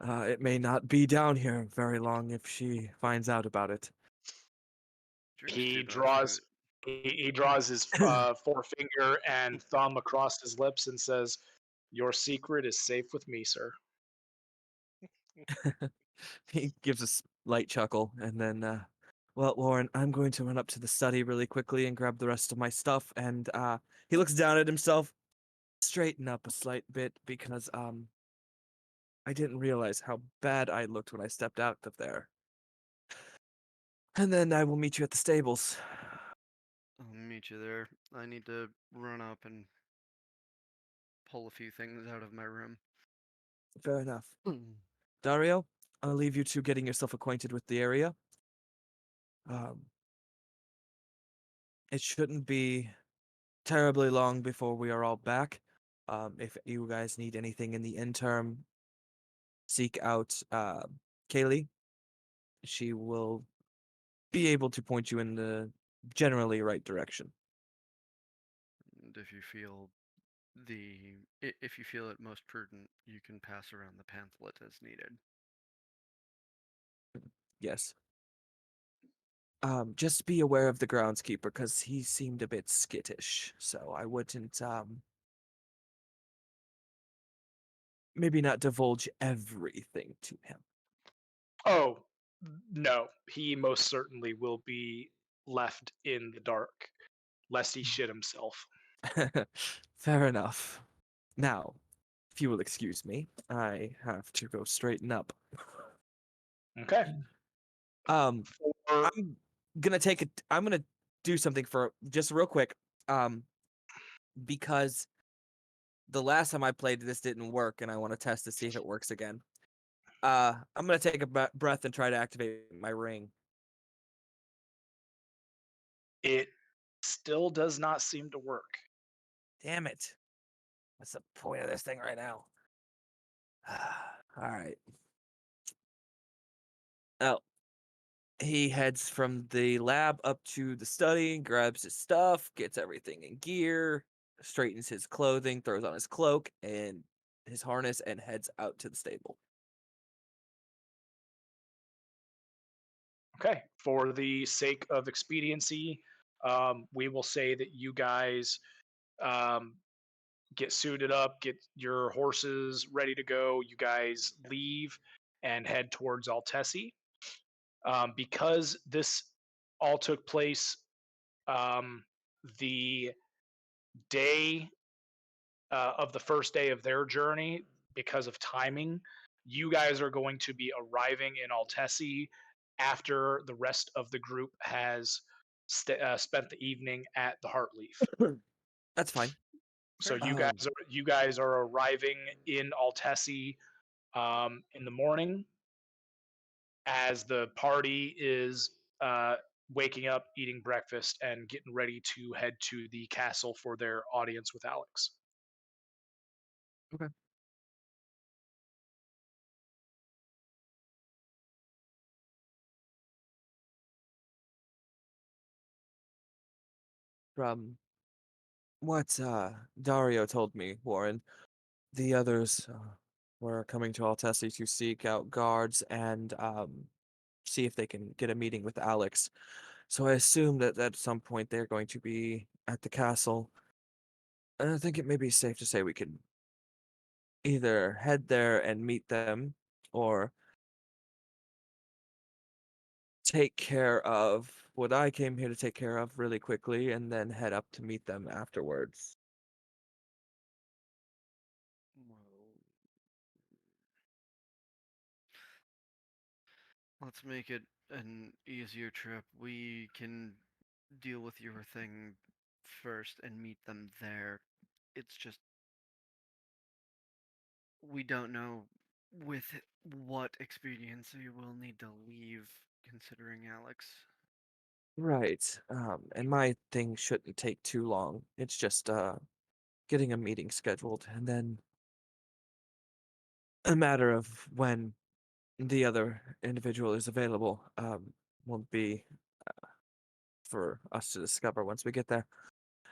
It may not be down here very long if she finds out about it. drinks He too much of draws it. he draws his forefinger and thumb across his lips and says, "Your secret is safe with me, sir." He gives a light chuckle and then, well, Lauren, I'm going to run up to the study really quickly and grab the rest of my stuff. And he looks down at himself, straighten up a slight bit because I didn't realize how bad I looked when I stepped out of there. And then I will meet you at the stables. I'll meet you there. I need to run up and pull a few things out of my room. Fair enough. Dario, I'll leave you to getting yourself acquainted with the area. It shouldn't be terribly long before we are all back. If you guys need anything in the interim, seek out Kaylee. She will be able to point you in the generally right direction. And if you feel if you feel it most prudent, you can pass around the pamphlet as needed. Yes. Just be aware of the groundskeeper because he seemed a bit skittish. So I wouldn't maybe not divulge everything to him. Oh, no, he most certainly will be left in the dark, lest he shit himself. Fair enough. Now, if you will excuse me, I have to go straighten up. Okay. Um, For I'm gonna do something for just real quick. Because the last time I played this didn't work, and I want to test to see if it works again. I'm gonna take a breath and try to activate my ring. it still does not seem to work. Damn it! What's the point of this thing right now? All right. Oh, he heads from the lab up to the study, grabs his stuff, gets everything in gear, straightens his clothing, throws on his cloak and his harness, and heads out to the stable. Okay. For the sake of expediency, we will say that you guys um, get suited up, get your horses ready to go. You guys leave and head towards Altessi. Because this all took place the day of the first day of their journey, because of timing, you guys are going to be arriving in Altessi after the rest of the group has spent the evening at the Heartleaf. That's fine. So Um, you guys are arriving in Altessi in the morning. as the party is waking up, eating breakfast, and getting ready to head to the castle for their audience with Alex. Okay. From what Dario told me, Warren, the others were coming to Altessi to seek out guards and see if they can get a meeting with Alex. So I assume that at some point they're going to be at the castle. And I think it may be safe to say we could either head there and meet them or take care of what I came here to take care of really quickly and then head up to meet them afterwards. Well, let's make it an easier trip. We can deal with your thing first and meet them there. It's just we don't know with what expediency we'll need to leave considering Alex. Right. And my thing shouldn't take too long. It's just getting a meeting scheduled and then a matter of when the other individual is available. Won't be for us to discover once we get there.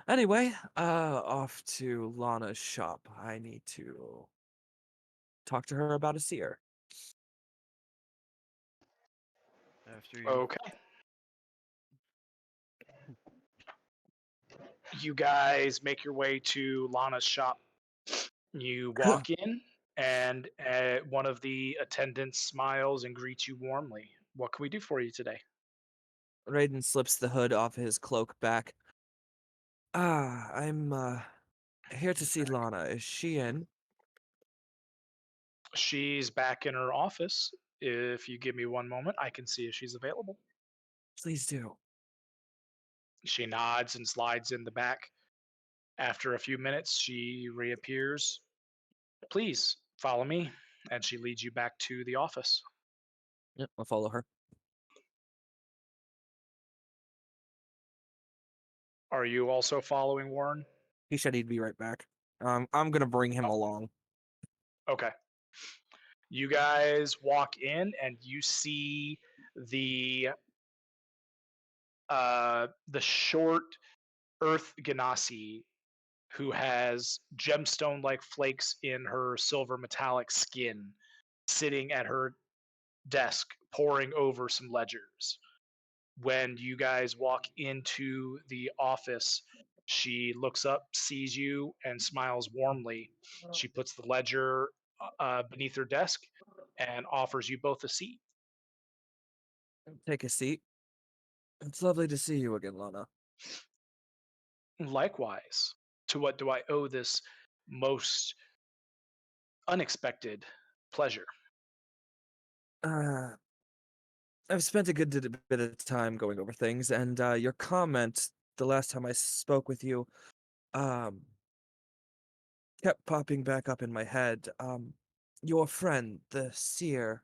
Anyway, off to Lana's shop. I need to talk to her about a seer. After you. Okay. You guys make your way to Lana's shop. You walk in, and one of the attendants smiles and greets you warmly. What can we do for you today? Raiden slips the hood off his cloak back. I'm here to see Lana. Is she in? She's back in her office. If you give me one moment, I can see if she's available. Please do. She nods and slides in the back. After a few minutes, she reappears. Please follow me. And she leads you back to the office. Yep, I'll follow her. Are you also following Warren? He said he'd be right back. I'm gonna bring him along. Okay. You guys walk in and you see the short Earth Ganassi who has gemstone like flakes in her silver metallic skin sitting at her desk poring over some ledgers. When you guys walk into the office, she looks up, sees you, and smiles warmly. She puts the ledger beneath her desk and offers you both a seat. Take a seat. It's lovely to see you again, Lana. Likewise, to what do I owe this most unexpected pleasure? Uh, I've spent a bit of time going over things, and your comment the last time I spoke with you, um, kept popping back up in my head. Your friend, the seer.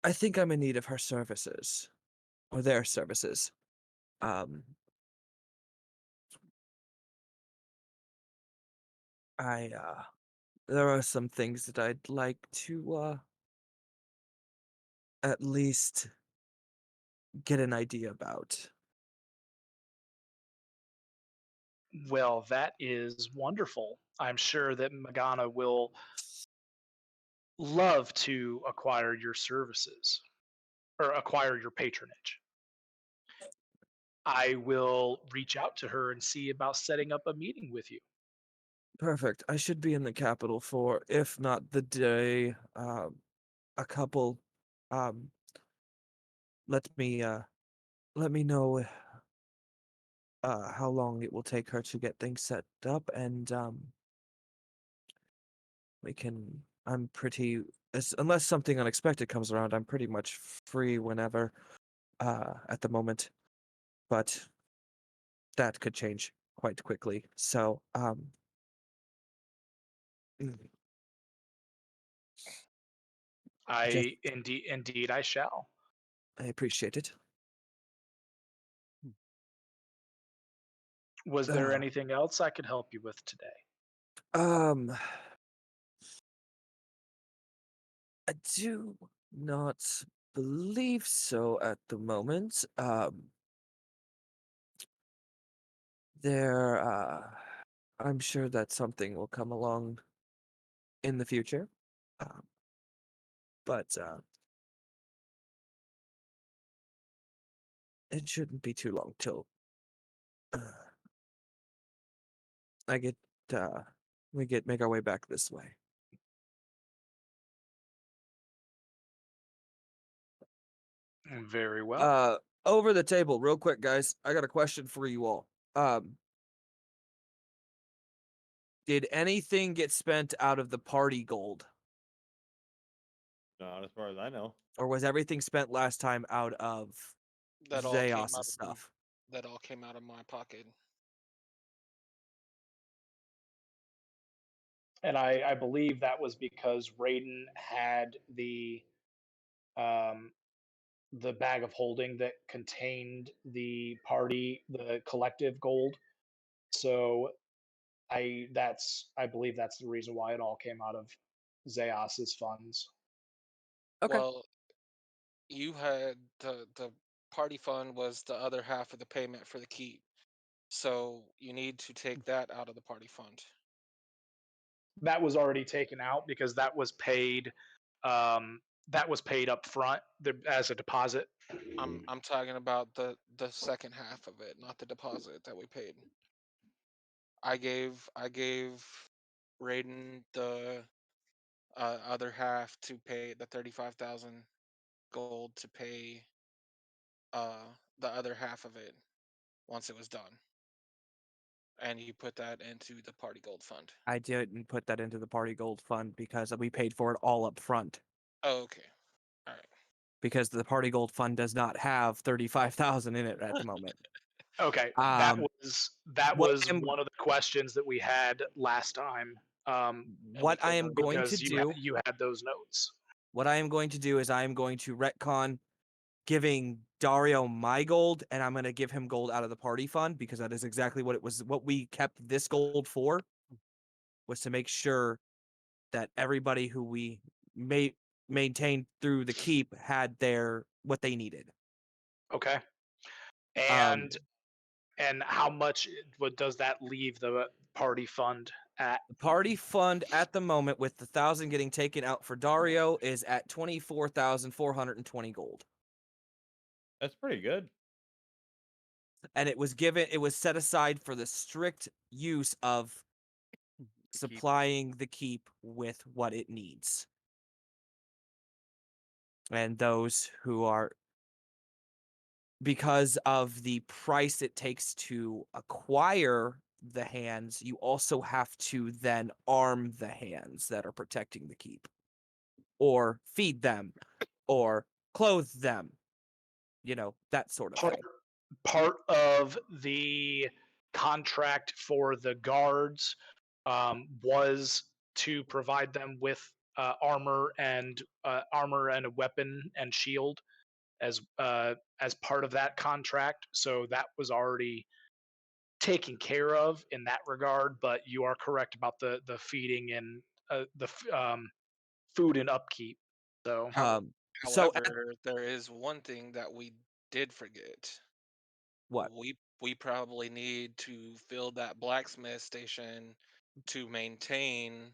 I think I'm in need of her services, or their services. Um, there are some things that I'd like to at least get an idea about. Well, that is wonderful. I'm sure that Magana will love to acquire your services or acquire your patronage. I will reach out to her and see about setting up a meeting with you. Perfect. I should be in the capital for, if not the day, a couple. Um, let me let me know how long it will take her to get things set up, and we can. I'm pretty, unless something unexpected comes around, I'm pretty much free whenever. At the moment, but that could change quite quickly. So mm, Just, Indeed I shall. I appreciate it. Was there Uh, anything else I could help you with today? um, I do not believe so at the moment. There, I'm sure that something will come along in the future. Um, but it shouldn't be too long till uh, I get uh, we make our way back this way. Very well. Over the table, real quick, guys. I got a question for you all. Did anything get spent out of the party gold, Not as far as I know. or was everything spent last time out of That all came Zeos' out of stuff? that all came out of my pocket. And I believe that was because Raiden had um, the bag of holding that contained the collective gold. So I believe that's the reason why it all came out of Zeos's funds. Okay. Well, you had the party fund was the other half of the payment for the keep. So you need to take that out of the party fund. That was already taken out because that was paid up front as a deposit. I'm talking about the second half of it, not the deposit that we paid. I gave Raiden the other half to pay the 35,000 gold to pay uh the other half of it once it was done, and you put that into the party gold fund. I didn't put that into the party gold fund because we paid for it all up front. Oh, okay, all right. Because the party gold fund does not have 35,000 in it at the moment. Okay, Um, that what was I'm one of the questions that we had last time. And we what I couldn't am going remember. to Because do, you had those notes. what I am going to do is I am going to retcon giving Dario my gold, and I'm going to give him gold out of the party fund because that is exactly what it was. What we kept this gold for was to make sure that everybody who we maintained through the keep had their what they needed. Okay, Um, and how much what does that leave the party fund at? the party fund at the moment, with the 1,000 getting taken out for Dario, is at 24,420 gold. That's pretty good. And it was set aside for the strict use of Keep. supplying the keep with what it needs. And those who are, because of the price it takes to acquire the hands, you also have to then arm the hands that are protecting the keep, or feed them, or clothe them, that sort of Part thing. part of the contract for the guards was to provide them with armor and a weapon and shield as part of that contract. So that was already taken care of in that regard. But you are correct about the feeding and food and upkeep. So How, So however, there is one thing that we did forget. what? We probably need to fill that blacksmith station to maintain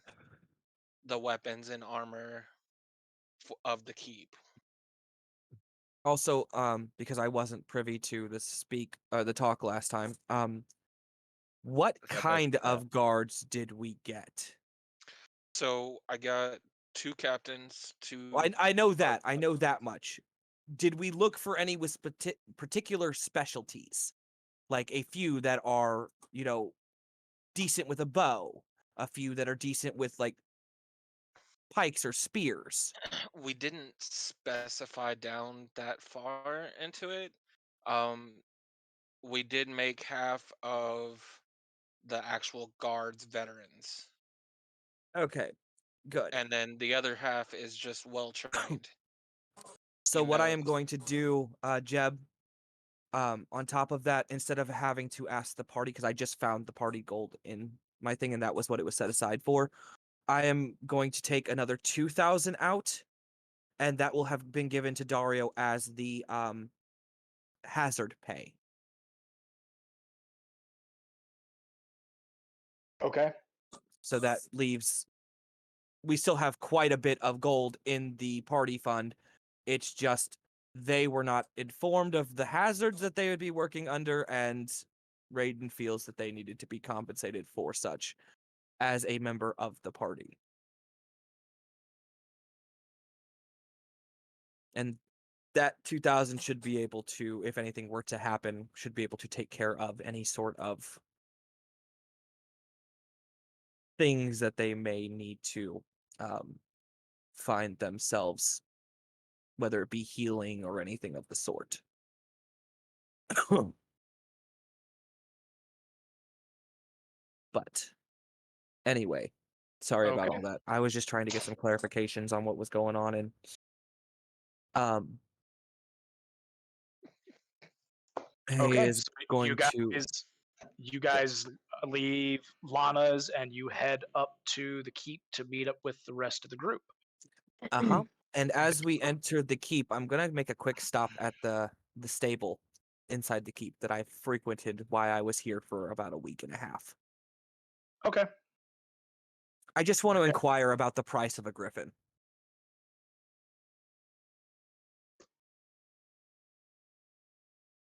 the weapons and armor of the keep. Also, because I wasn't privy to the talk last time, what Is that like kind of guards did we get? So I got 2 captains, Well, 2 I know that. I sergeants. know that much. Did we look for any with particular specialties? Like a few that are, decent with a bow, a few that are decent with like pikes or spears. We didn't specify down that far into it. Um, we did make half of the actual guards veterans. Okay. Good. and then the other half is just well trained. So You what I know, am going to do, Jeb, on top of that, instead of having to ask the party, because I just found the party gold in my thing, and that was what it was set aside for, I am going to take another 2,000 out, and that will have been given to Dario as the hazard pay. Okay. So that leaves, we still have quite a bit of gold in the party fund. It's just they were not informed of the hazards that they would be working under, and Raiden feels that they needed to be compensated for such as a member of the party. And that 2,000 should be able to, if anything were to happen, should be able to take care of any sort of things that they may need to find themselves, whether it be healing or anything of the sort. But anyway, sorry about Okay. all that. I was just trying to get some clarifications on what was going on, and he Okay. is So going to you guys leave Lana's and you head up to the keep to meet up with the rest of the group. uh-huh. And as we enter the keep, I'm gonna make a quick stop at the stable inside the keep that I frequented while I was here for about a week and a half. Okay. I just want to inquire about the price of a griffin.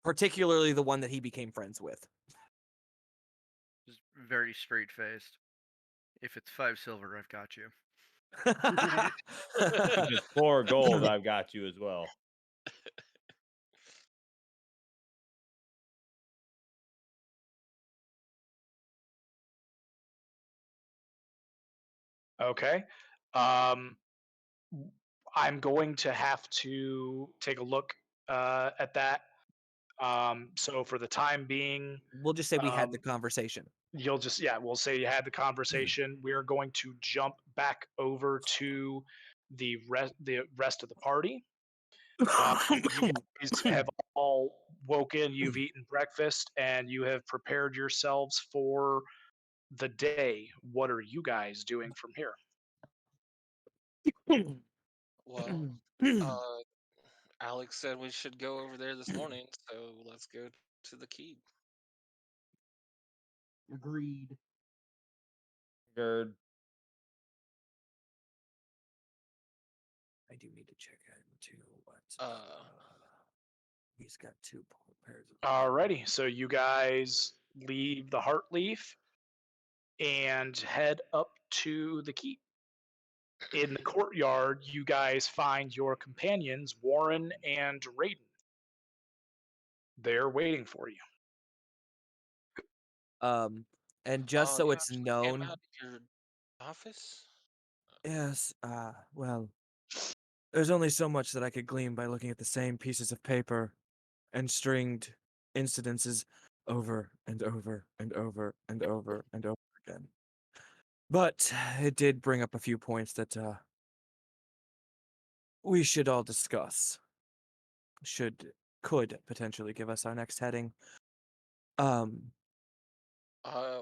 Particularly the one that he became friends with. Just very straight faced. If it's 5 silver, I've got you. If it's 4 gold, I've got you as well. Okay. I'm going to have to take a look at that. So for the time being, We'll just say we had the um, conversation. we'll say you had the conversation. We're going to jump back over to the rest of the party. You guys have all woken, you've eaten breakfast, and you have prepared yourselves for the day. What are you guys doing from here? well, uh, Alex said we should go over there this morning, so let's go to the keep. Agreed. Gerd. I do need to check into what Uh, he's got 2 pairs of. Alrighty, so you guys leave the Heartleaf and head up to the keep. In the courtyard, you guys find your companions, Warren and Raiden. They're waiting for you. And just so you it's actually came known, out of your office? yes, well, there's only so much that I could glean by looking at the same pieces of paper and stringed incidences over and over and over and over and over again. But it did bring up a few points that we should all discuss. Could potentially give us our next heading.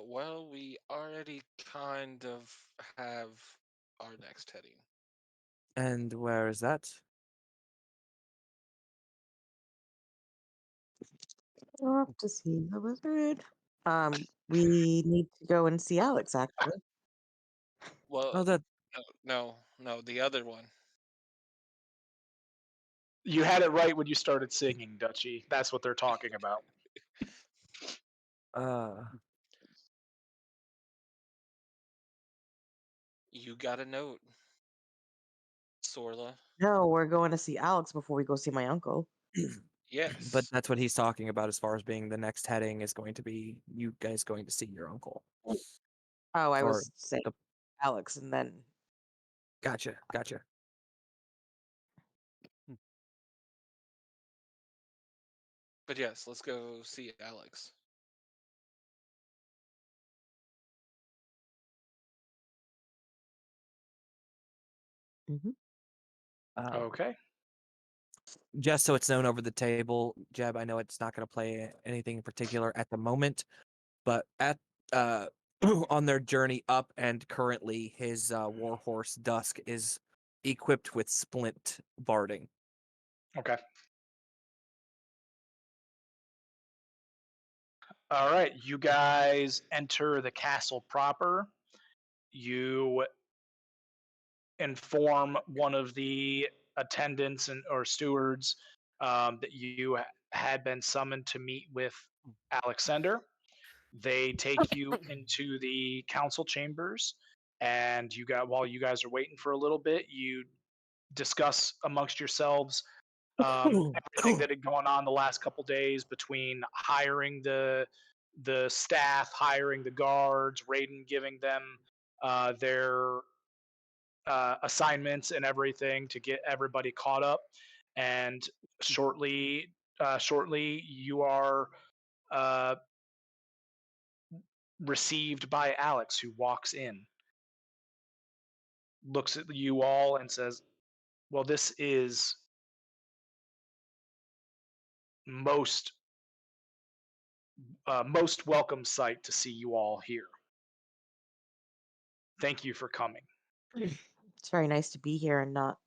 Well, we already kind of have our next heading. And where is that? Off to see the wizard. We need to go and see Alex. Actually, Well, Oh, that no, the other one. You had it right when you started singing, Dutchy. That's what they're talking about. uh, You got a note, Sorla. no, we're going to see Alex before we go see my uncle. but Yes. that's what he's talking about as far as being the next heading is going to be you guys going to see your uncle. Oh, I Or was saying the Alex, and then gotcha. But yes, let's go see Alex. Mhm. Okay. Just so it's known over the table, Jeb, I know it's not going to play anything in particular at the moment, but at uh, on their journey up and currently his warhorse Dusk is equipped with splint barding. Okay. All right. You guys enter the castle proper. You inform one of the attendants and or stewards that you had been summoned to meet with Alexander. They take you into the council chambers, and while you guys are waiting for a little bit, you discuss amongst yourselves everything that had gone on the last couple days between hiring the staff, hiring the guards, Raiden giving them their assignments and everything to get everybody caught up. And shortly, you are uh, received by Alex, who walks in, looks at you all, and says, "Well, this is most most welcome sight to see you all here. Thank you for coming." It's very nice to be here and not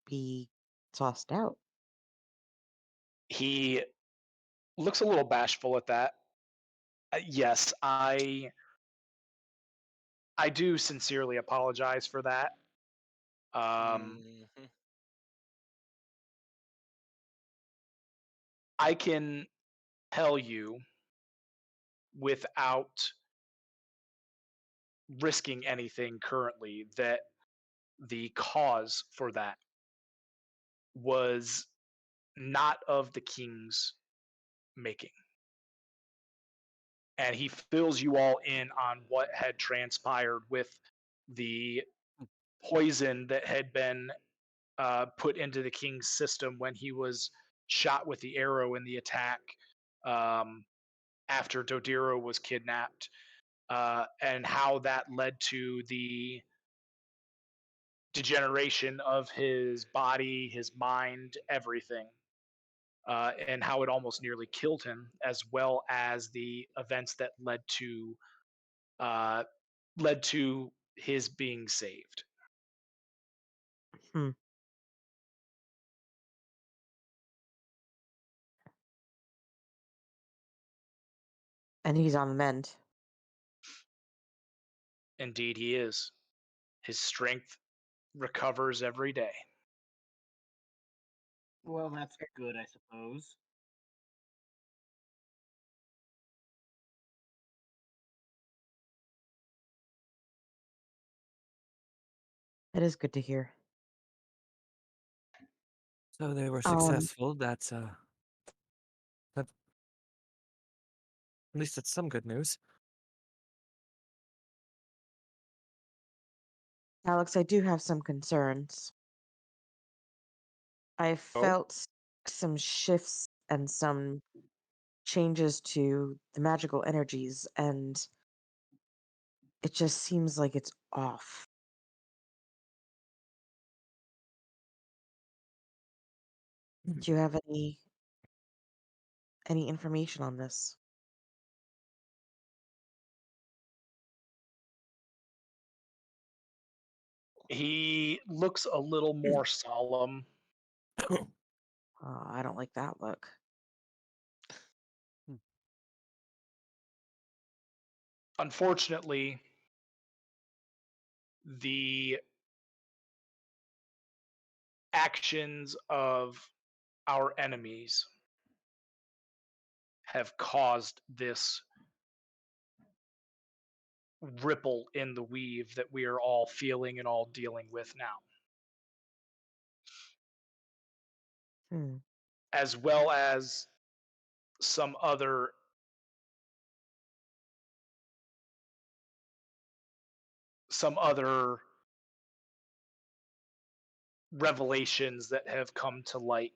be tossed out. He looks a little bashful at that. Yes, I do sincerely apologize for that. Um, Mhm. I can tell you without risking anything currently that the cause for that was not of the king's making. And he fills you all in on what had transpired with the poison that had been put into the king's system when he was shot with the arrow in the attack um, after Dodiro was kidnapped, and how that led to the degeneration of his body, his mind, everything, and how it almost nearly killed him, as well as the events that uh, led to his being saved. Hmm. And he's on the mend. Indeed, he is. His strength recovers every day. Well, that's good, I suppose. It is good to hear. So they were Um, successful. That, at least that's some good news. Alex, I do have some concerns. I Oh, felt some shifts and some changes to the magical energies, and it just seems like it's off. Do you have any information on this? he looks a little more solemn. I don't like that look. Unfortunately, the actions of our enemies have caused this ripple in the weave that we are all feeling and all dealing with now, Hmm. as well as some other some other revelations that have come to light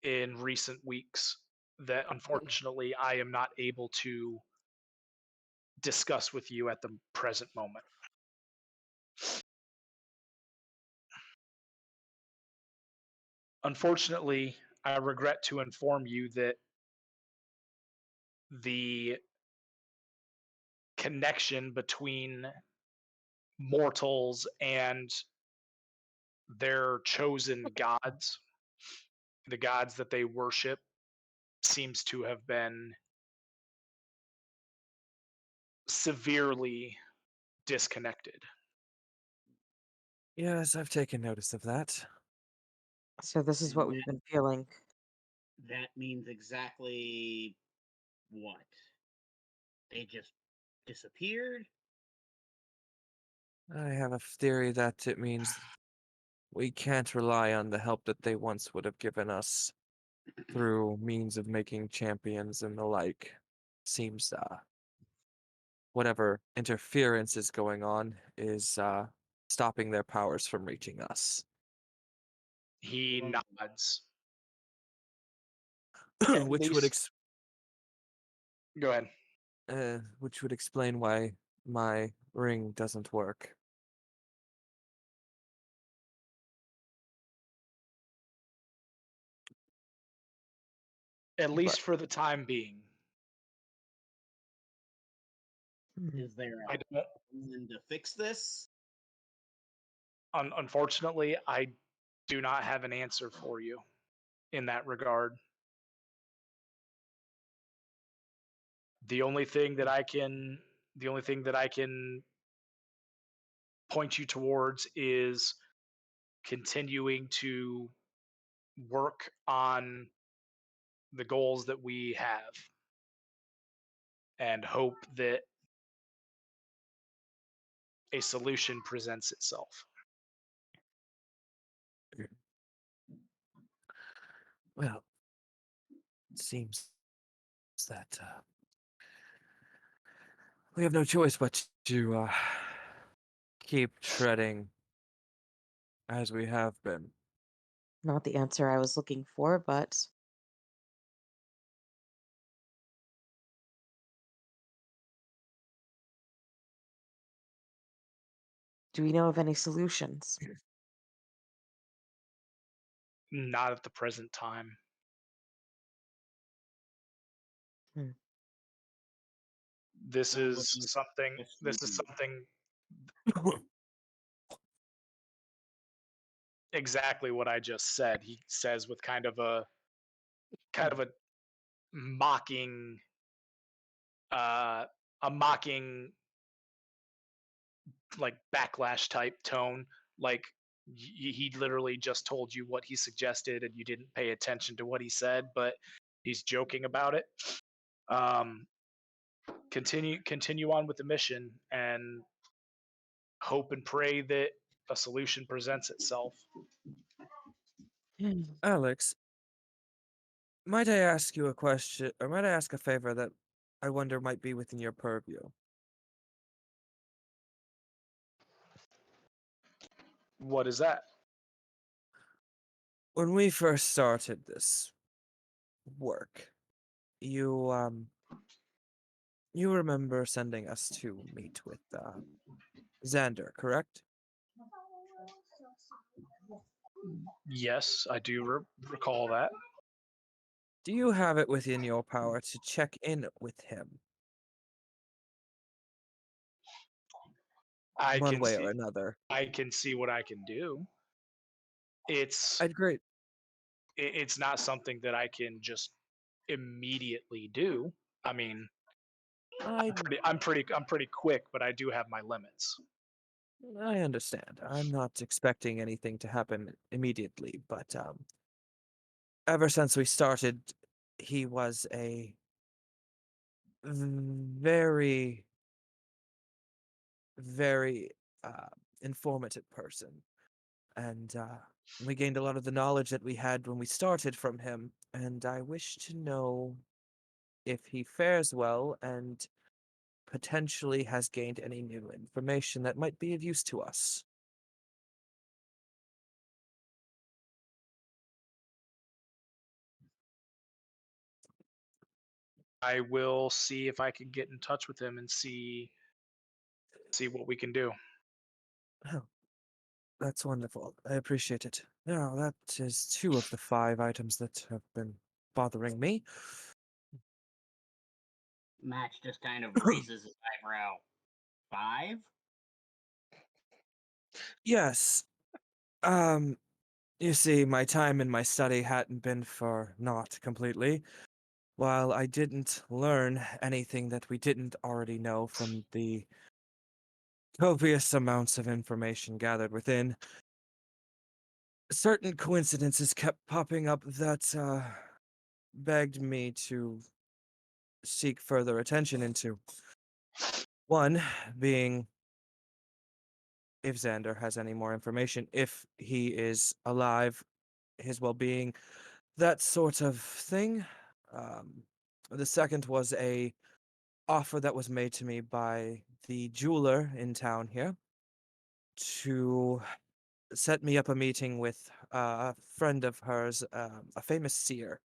in recent weeks that unfortunately I am not able to discuss with you at the present moment. Unfortunately, I regret to inform you that the connection between mortals and their chosen gods, the gods that they worship, seems to have been severely disconnected. Yes, I've taken notice of that. So this is And what we've been feeling. that means exactly what? They just disappeared? I have a theory that it means we can't rely on the help that they once would have given us through means of making champions and the like. Seems whatever interference is going on is stopping their powers from reaching us. He Well, nods. At which would least, go ahead. which would explain why my ring doesn't work. At But least for the time being. is there I a don't. plan to fix this? Unfortunately, I do not have an answer for you in that regard. The only thing that I can, the only thing that I can point you towards is continuing to work on the goals that we have and hope that a solution presents itself. well, it seems that we have no choice but to keep treading as we have been. Not the answer I was looking for, but do we know of any solutions? Not at the present time. Hmm. This Well, is something. This is something exactly what I just said. He says with kind of a mocking, uh, a mocking like backlash type tone. Like he literally just told you what he suggested, and you didn't pay attention to what he said, but he's joking about it. Um, continue on with the mission, and hope and pray that a solution presents itself. Alex, might I ask you a question, or might I ask a favor that I wonder might be within your purview? What is that? When we first started this work, you remember sending us to meet with Xander, correct? Yes, I do recall that. Do you have it within your power to check in with him I one can way see. or another? I can see what I can do. It's I'd great. it's not something that I can just immediately do. I mean, I I'm pretty quick, but I do have my limits. I understand. I'm not expecting anything to happen immediately, but ever since we started, he was a very, very uh, informative person, and we gained a lot of the knowledge that we had when we started from him. And I wish to know if he fares well and potentially has gained any new information that might be of use to us. I will see if I can get in touch with him and see what we can do. Oh, That's wonderful. I appreciate it. Now, that is 2 of the 5 items that have been bothering me. Max just kind of raises his eyebrow. 5? Yes. Um, you see, my time in my study hadn't been for naught completely. While I didn't learn anything that we didn't already know from the copious amounts of information gathered within, certain coincidences kept popping up that begged me to seek further attention into. One being if Xander has any more information, if he is alive, his well being, that sort of thing. Um, the second was a offer that was made to me by the jeweler in town here to set me up a meeting with a friend of hers, a famous seer.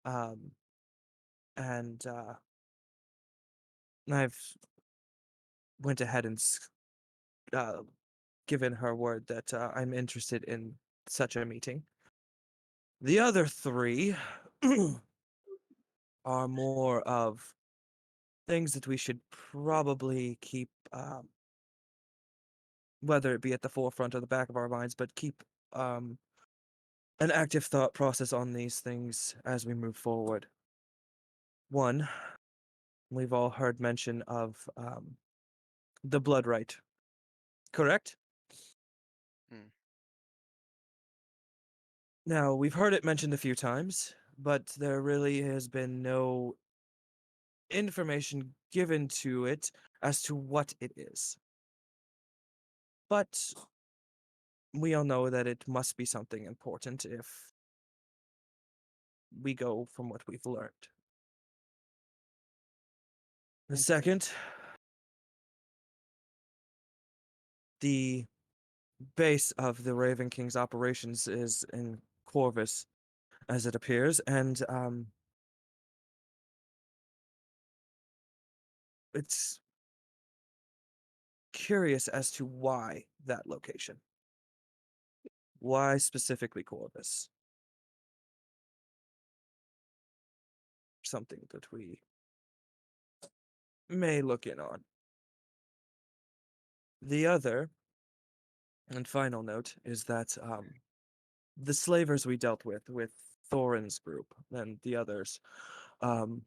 Um, and I've went ahead and uh, given her word that I'm interested in such a meeting. The other 3 are more of things that we should probably keep, whether it be at the forefront or the back of our minds, but keep um, an active thought process on these things as we move forward. One, we've all heard mention of the blood rite, correct? Hmm. Now, we've heard it mentioned a few times, but there really has been no information given to it as to what it is. But we all know that it must be something important if we go from what we've learned. The second, the base of the Raven King's operations is in Corvus, as it appears, and it's curious as to why that location. Why specifically Corvus? Something that we may look in on. The other and final note is that the slavers we dealt with Thorin's group and the others, um,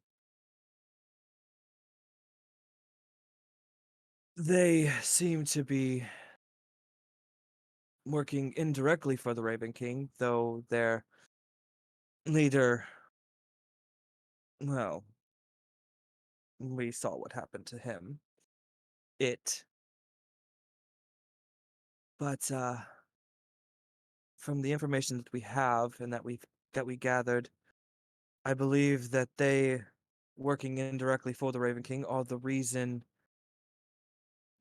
they seem to be working indirectly for the Raven King, though their leader, well, we saw what happened to him. But from the information that we have and that we gathered, I believe that they working indirectly for the Raven King are the reason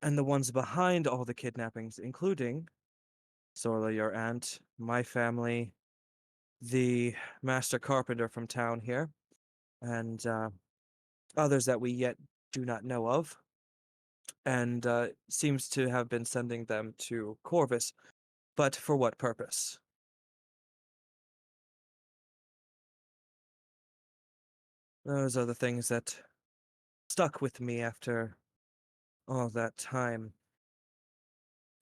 and the ones behind all the kidnappings, including Sorla, your aunt, my family, the master carpenter from town here, and others that we yet do not know of, and seems to have been sending them to Corvus. But for what purpose? Those are the things that stuck with me after all that time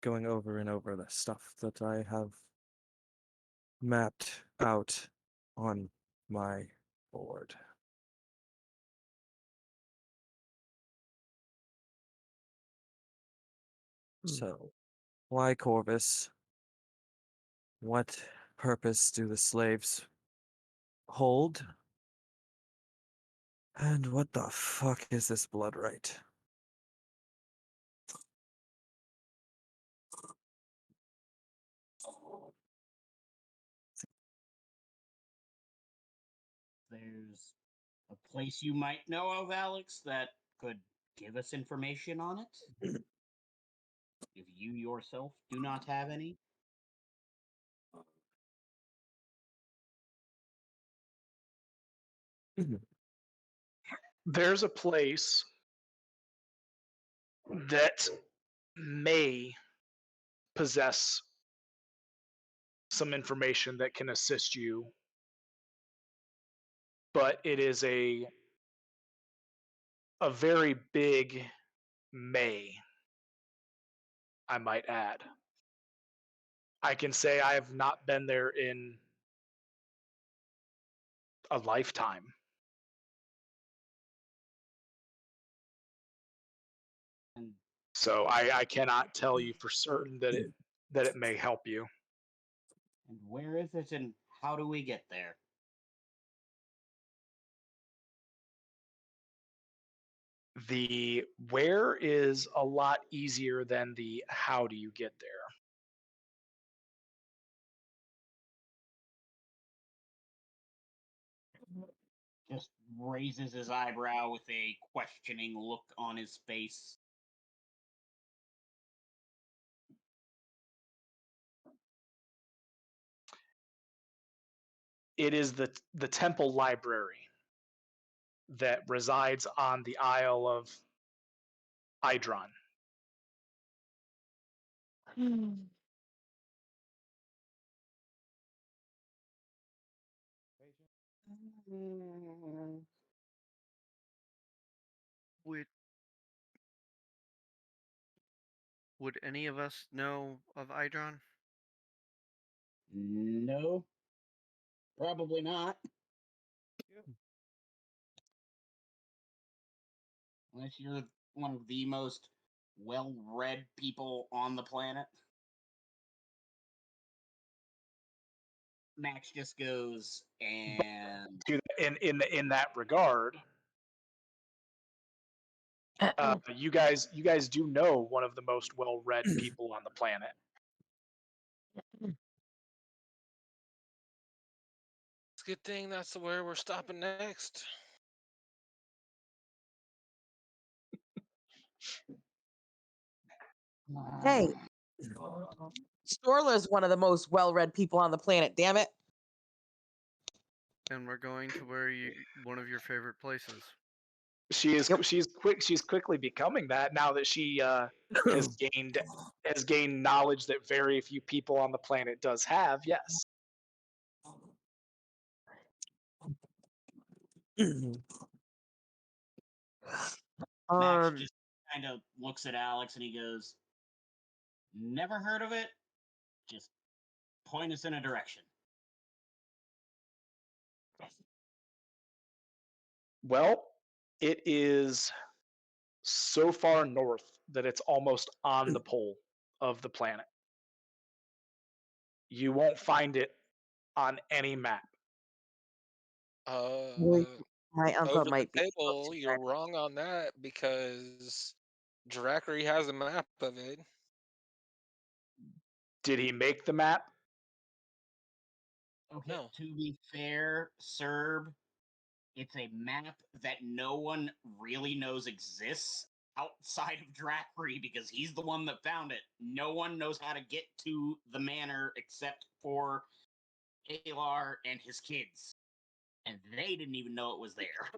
going over and over the stuff that I have mapped out on my board. So, why Corvus? What purpose do the slaves hold? And what the fuck is this blood right? There's a place you might know of, Alex, that could give us information on it? If you yourself do not have any? There's a place that may possess some information that can assist you, but it is a very big may, I might add. I can say I have not been there in a lifetime. And, So I cannot tell you for certain that it may help you. and where is it, and how do we get there? The where is a lot easier than the how do you get there. Just raises his eyebrow with a questioning look on his face. It is the temple library that resides on the Isle of Idron. Would would any of us know of Idron? No, probably not. Unless you're one of the most well-read people on the planet. Max just goes and In that regard, you guys do know one of the most well-read people on the planet. It's a good thing that's where we're stopping next. Hey, Storla is one of the most well-read people on the planet. Damn it! And we're going to where one of your favorite places. She's Yep. she's quickly becoming that now that she has gained knowledge that very few people on the planet does have. Yes. Max just kind of looks at Alex and he goes, "Never heard of it. Just point us in a direction." Well, it is so far north that it's almost on the pole of the planet. You won't find it on any map. Boy, Uh, my uncle over the might be able table, to you're wrong on that because Drackery has a map of it. Did he make the map? Okay, No. to be fair, Serb, it's a map that no one really knows exists outside of Drackery because he's the one that found it. No one knows how to get to the manor except for Alar and his kids. And they didn't even know it was there.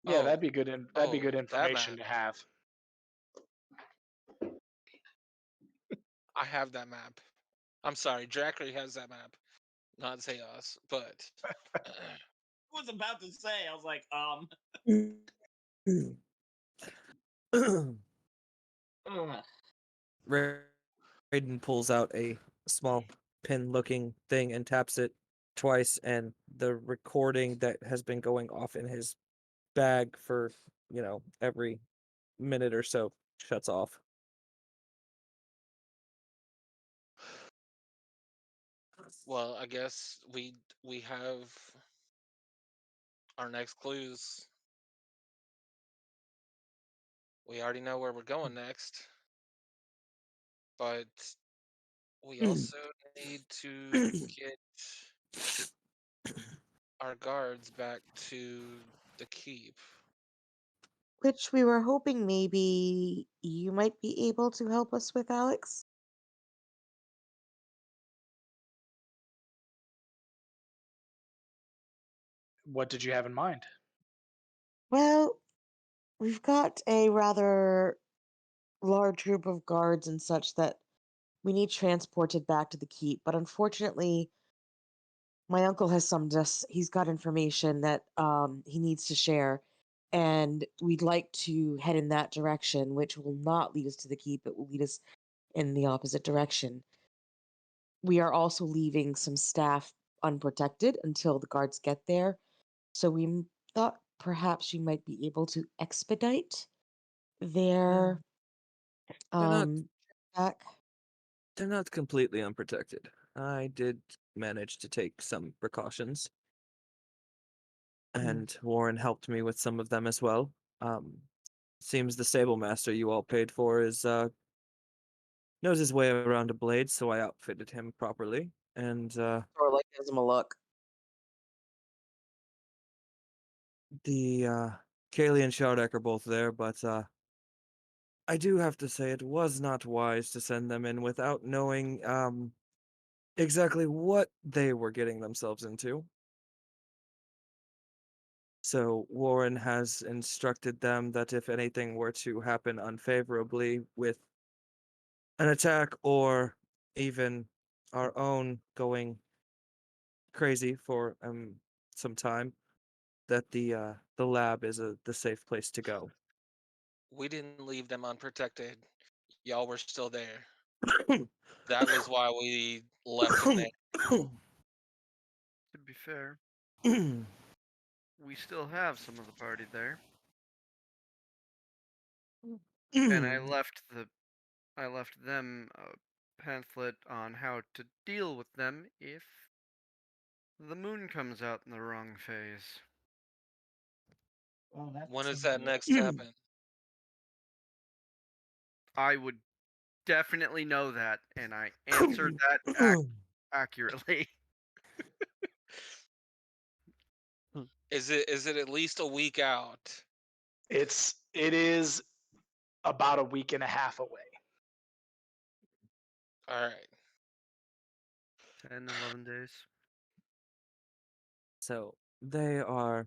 Yeah, Oh, that'd be good. That'd be good that information map. to have. I have that map. I'm sorry, Drackery has that map. Not say us, but I was about to say, I was like, ugh. Raiden pulls out a small pin-looking thing and taps it twice, and the recording that has been going off in his bag for every minute or so shuts off. well, I guess we have our next clues. We already know where we're going next, but we also need to get our guards back to the keep. which we were hoping maybe you might be able to help us with, Alex. What did you have in mind? Well, We've got a rather large group of guards and such that we need transported back to the keep, but unfortunately, my uncle has summoned us. He's got information that he needs to share, and we'd like to head in that direction, which will not lead us to the keep. It will lead us in the opposite direction. We are also leaving some staff unprotected until the guards get there, so thought perhaps you might be able to expedite their They're not back. they're not completely unprotected. I did manage to take some precautions, and Warren helped me with some of them as well. Seems the stable master you all paid for is knows his way around a blade, so I outfitted him properly. And Or like gives him a look. the Kaylee and Shardek are both there, but I do have to say it was not wise to send them in without knowing exactly what they were getting themselves into. So Warren has instructed them that if anything were to happen unfavorably with an attack or even our own going crazy for some time, that the lab is the safe place to go. We didn't leave them unprotected. Y'all were still there. That was why we left them there. To be fair, we still have some of the party there, and I left them a pamphlet on how to deal with them if the moon comes out in the wrong phase. Well, that's When does that next happen? I would definitely know that, and I answered that accurately. Is it at least a week out? It is about a week and a half away. All right. 10, 11 days. So they are.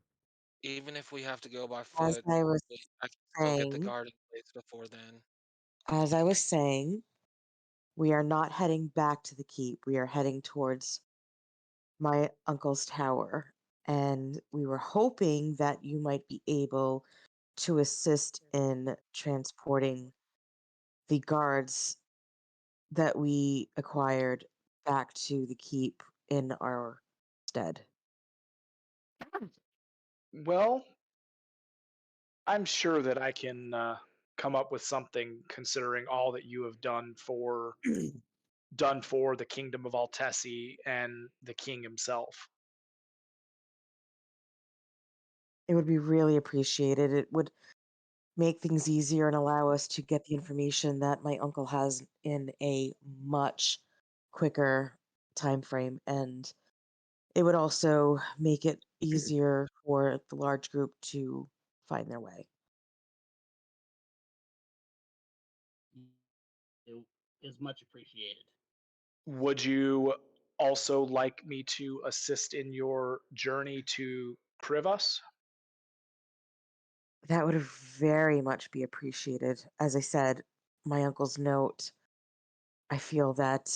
Even if we have to go by As foot, I was I can still get the saying, guard in place before then. as I was saying, we are not heading back to the keep. We are heading towards my uncle's tower, and we were hoping that you might be able to assist in transporting the guards that we acquired back to the keep in our stead. Well, I'm sure that I can come up with something considering all that you have done for the kingdom of Altessi and the king himself. It would be really appreciated. It would make things easier and allow us to get the information that my uncle has in a much quicker time frame, and it would also make it easier for the large group to find their way. it is much appreciated. Would you also like me to assist in your journey to Krivas? That would very much be appreciated. As I said, my uncle's note, I feel that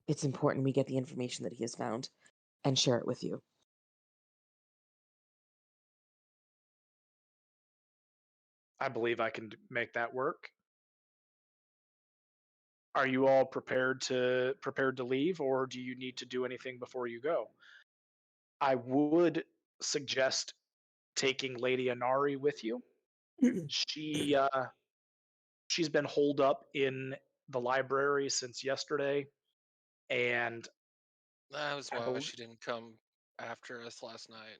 it's important we get the information that he has found and share it with you. I believe I can make that work. Are you all prepared to leave, or do you need to do anything before you go? I would suggest taking Lady Anari with you. She she's been holed up in the library since yesterday, and That was I why believe she didn't come after us last night.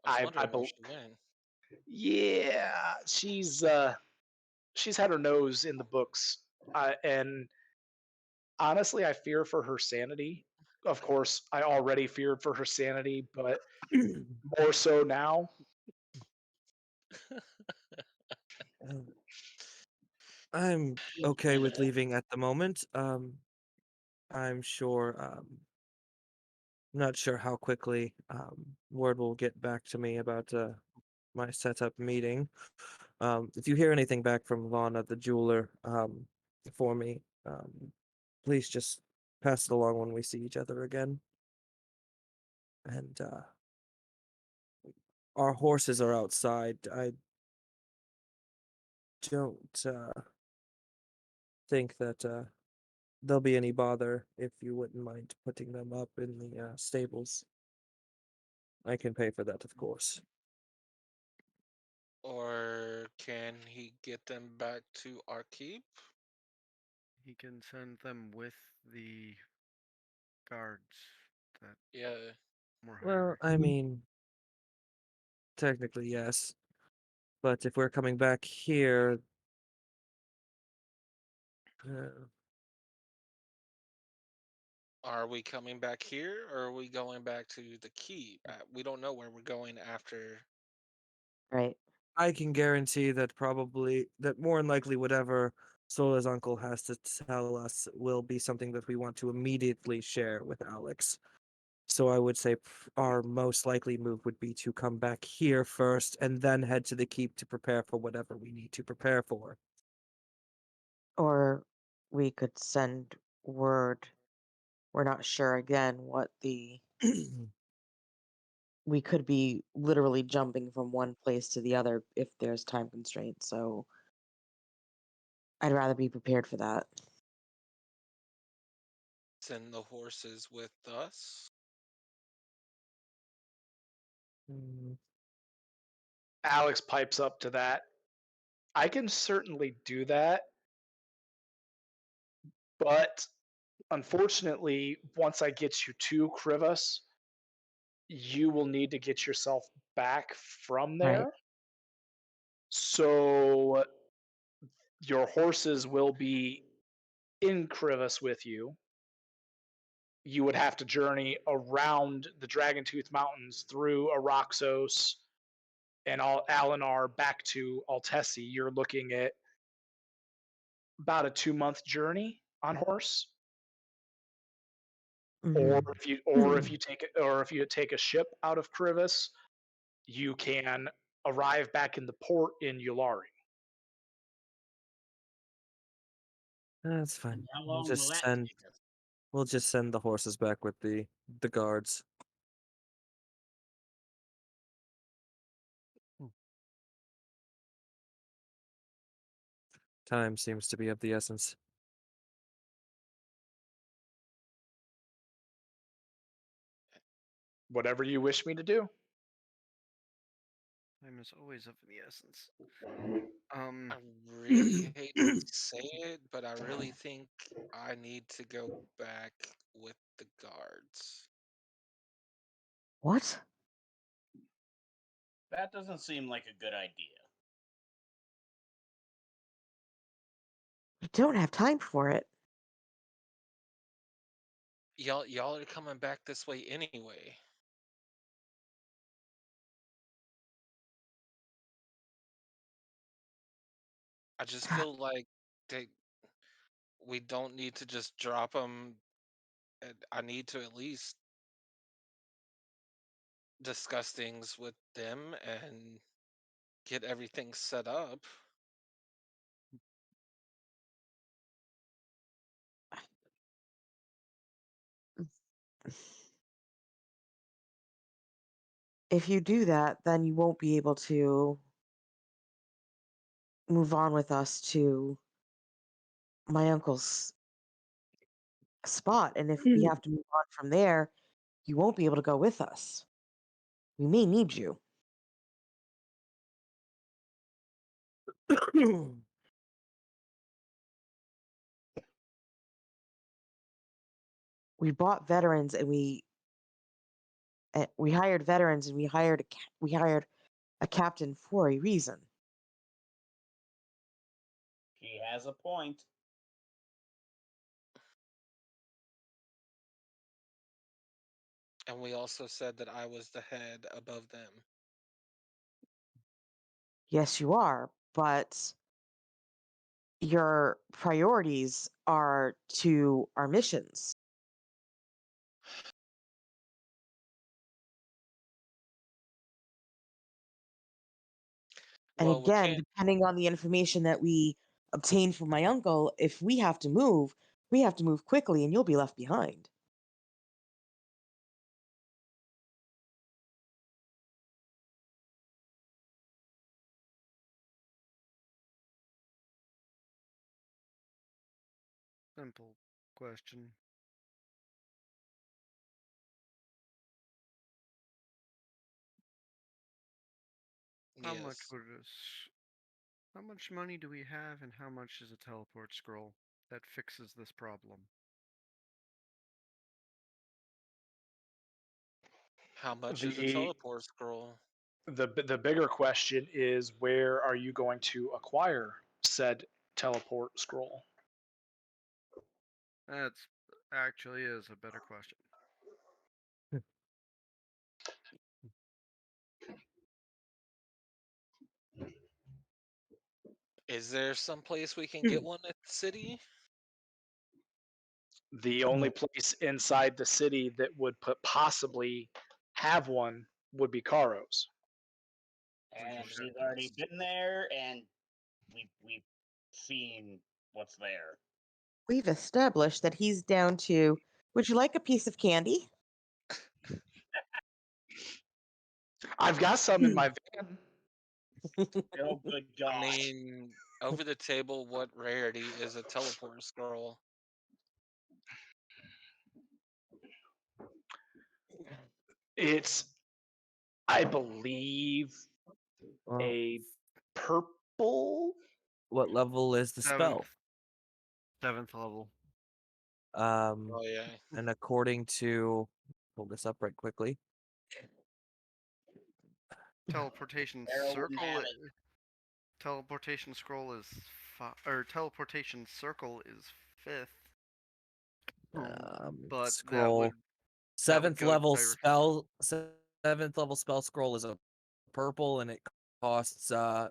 I was I wondering where bel she went. yeah, she's had her nose in the books, and honestly, I fear for her sanity. Of course, I already feared for her sanity, but more so now. I'm okay with leaving at the moment. I'm sure. I'm not sure how quickly word will get back to me about my setup meeting. If you hear anything back from Lana, the jeweler, for me, please just pass it along when we see each other again. And our horses are outside. I don't think that there'll be any bother if you wouldn't mind putting them up in the stables. I can pay for that, of course. Or can he get them back to our keep? He can send them with the guards that Yeah. were Well, hired. I mean, technically, yes. But if we're coming back here, Are we coming back here or are we going back to the keep? We don't know where we're going after. Right. I can guarantee that more than likely whatever Sola's uncle has to tell us will be something that we want to immediately share with Alex. So I would say our most likely move would be to come back here first and then head to the keep to prepare for whatever we need to prepare for. Or we could send word. We're not sure again what the. We could be literally jumping from one place to the other if there's time constraints. So I'd rather be prepared for that. Send the horses with us? Mm, Alex pipes up to that. I can certainly do that, but unfortunately, once I get you to Krivas, you will need to get yourself back from Right. there. So your horses will be in Krivas with you. You would have to journey around the Dragon Tooth Mountains through Araxos and Alinar back to Altessi. You're looking at about a 2-month journey on horse. Or Mhm. if you take a ship out of Krivas, you can arrive back in the port in Yulari. That's fine. And how long will that take us? We'll just send the horses back with the guards. Time seems to be of the essence. Whatever you wish me to do. Time is always of the essence. I really hate to say it, but I really think I need to go back with the guards. What? That doesn't seem like a good idea. We don't have time for it. Y'all are coming back this way anyway. I just feel like they we don't need to just drop them. I need to at least discuss things with them and get everything set up. If you do that, then you won't be able to move on with us to my uncle's spot. And if we have to move on from there, you won't be able to go with us. We may need you. We bought veterans and we hired veterans and we hired a captain for a reason. He has a point. And we also said that I was the head above them. Yes, you are, but your priorities are to our missions. And Well, we again, can't. depending on the information that we obtain from my uncle, if we have to move quickly and you'll be left behind. Simple question. How much Yes. would how much money do we have and how much is a teleport scroll that fixes this problem? How much is a The teleport scroll? the bigger question is, where are you going to acquire said teleport scroll? That's actually is a better question. Is there some place we can get one at the city? The only place inside the city that would possibly have one would be Karo's. And check we've already this. been there, and we've seen what's there. We've established that he's down to, would you like a piece of candy? I've got some in my van. Oh, good I God. mean, over the table, what rarity is a teleport scroll? It's, I believe, Well, a purple. what level is the Seventh. spell? 7th level. Oh yeah. And according to, pull this up right quickly. Teleportation Arrow wouldn't circle. have it. Teleportation scroll is or teleportation circle is 5th. But Scroll. that would Seventh go level direct. spell. Seventh level spell scroll is a purple, and it costs at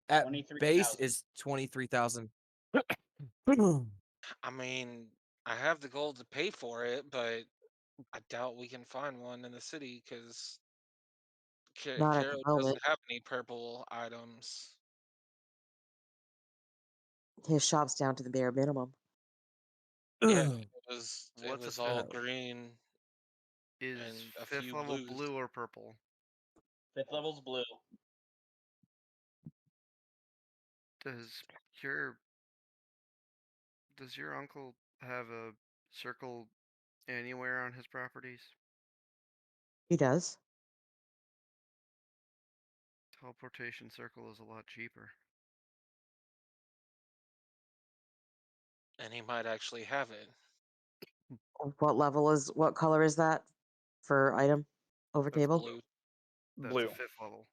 base 23,000. is 23,000. I mean, I have the gold to pay for it, but I doubt we can find one in the city because Not at the Caro moment. doesn't have any purple items. His shop's down to the bare minimum. Yeah, it What's a was fifth? all green Is and a 5th few level blues. blue or purple? 5th level's blue. Does your uncle have a circle anywhere on his properties? He does. Teleportation circle is a lot cheaper. And he might actually have it. What color is that for item over That's table? blue. That's Blue. a 5th level.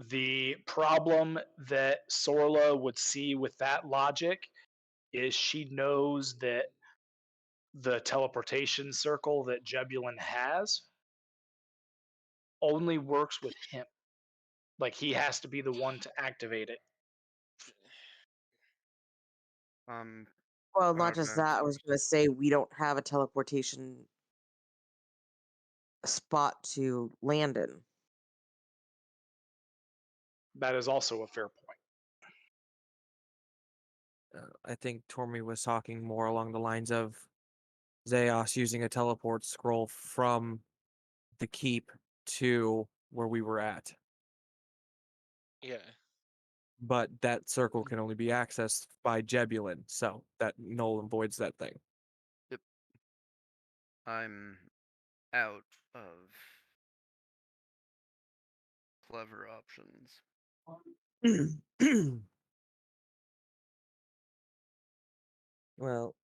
The problem that Sorla would see with that logic is she knows that the teleportation circle that Jebulin has only works with him. Like, he has to be the one to activate it. Well, I not would just imagine. that. I was going to say we don't have a teleportation spot to land in. That is also a fair point. I think Tormi was talking more along the lines of Zeos using a teleport scroll from the keep to where we were at. Yeah. But that circle can only be accessed by Jebulin, so that null and voids that thing. Yep. I'm out of clever options. Well,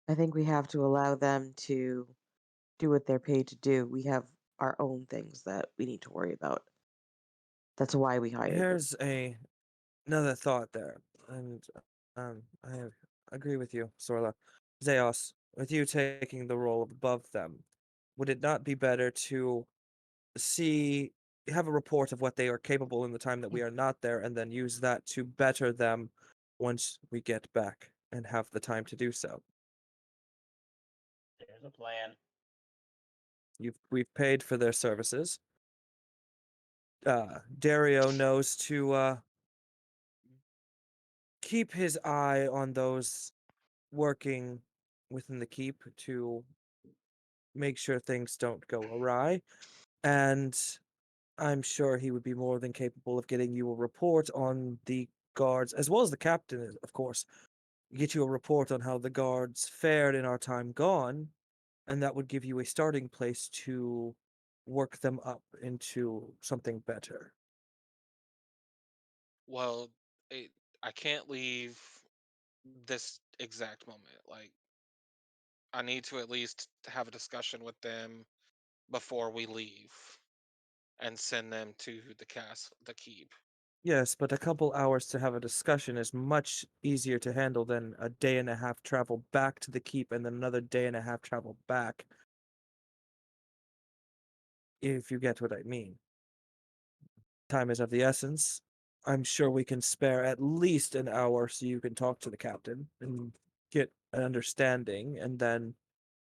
I think we have to allow them to do what they're paid to do. We have our own things that we need to worry about. That's why we hired them. here's another thought there, and I agree with you, Sorla. Zeos, with you taking the role of above them, would it not be better to see have a report of what they are capable in the time that we are not there, and then use that to better them once we get back and have the time to do so. There's a plan. We've paid for their services. Dario knows to keep his eye on those working within the keep to make sure things don't go awry. And I'm sure he would be more than capable of getting you a report on the guards, as well as the captain, of course. Get you a report on how the guards fared in our time gone, and that would give you a starting place to work them up into something better. Well, I can't leave this exact moment. Like, I need to at least have a discussion with them before we leave and send them to the keep. Yes, but a couple hours to have a discussion is much easier to handle than a day and a half travel back to the keep and then another day and a half travel back. If you get what I mean. Time is of the essence. I'm sure we can spare at least an hour so you can talk to the captain and get an understanding, and then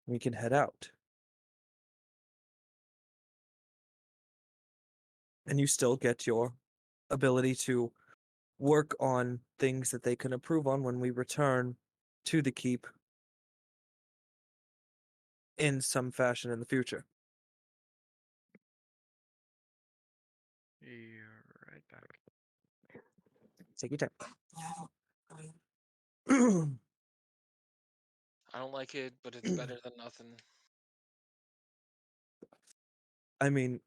we can head out. And you still get your ability to work on things that they can improve on when we return to the keep in some fashion in the future. You're right back. Take your time. I don't like it, but it's better than nothing. I mean,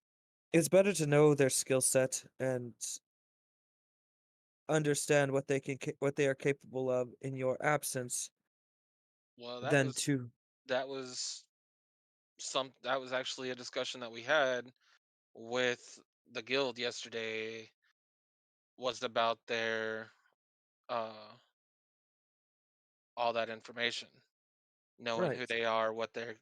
it's better to know their skill set and understand what what they are capable of in your absence Well, than to that was that was actually a discussion that we had with the guild yesterday, was about their uh all that information, knowing who right. they are, what they're,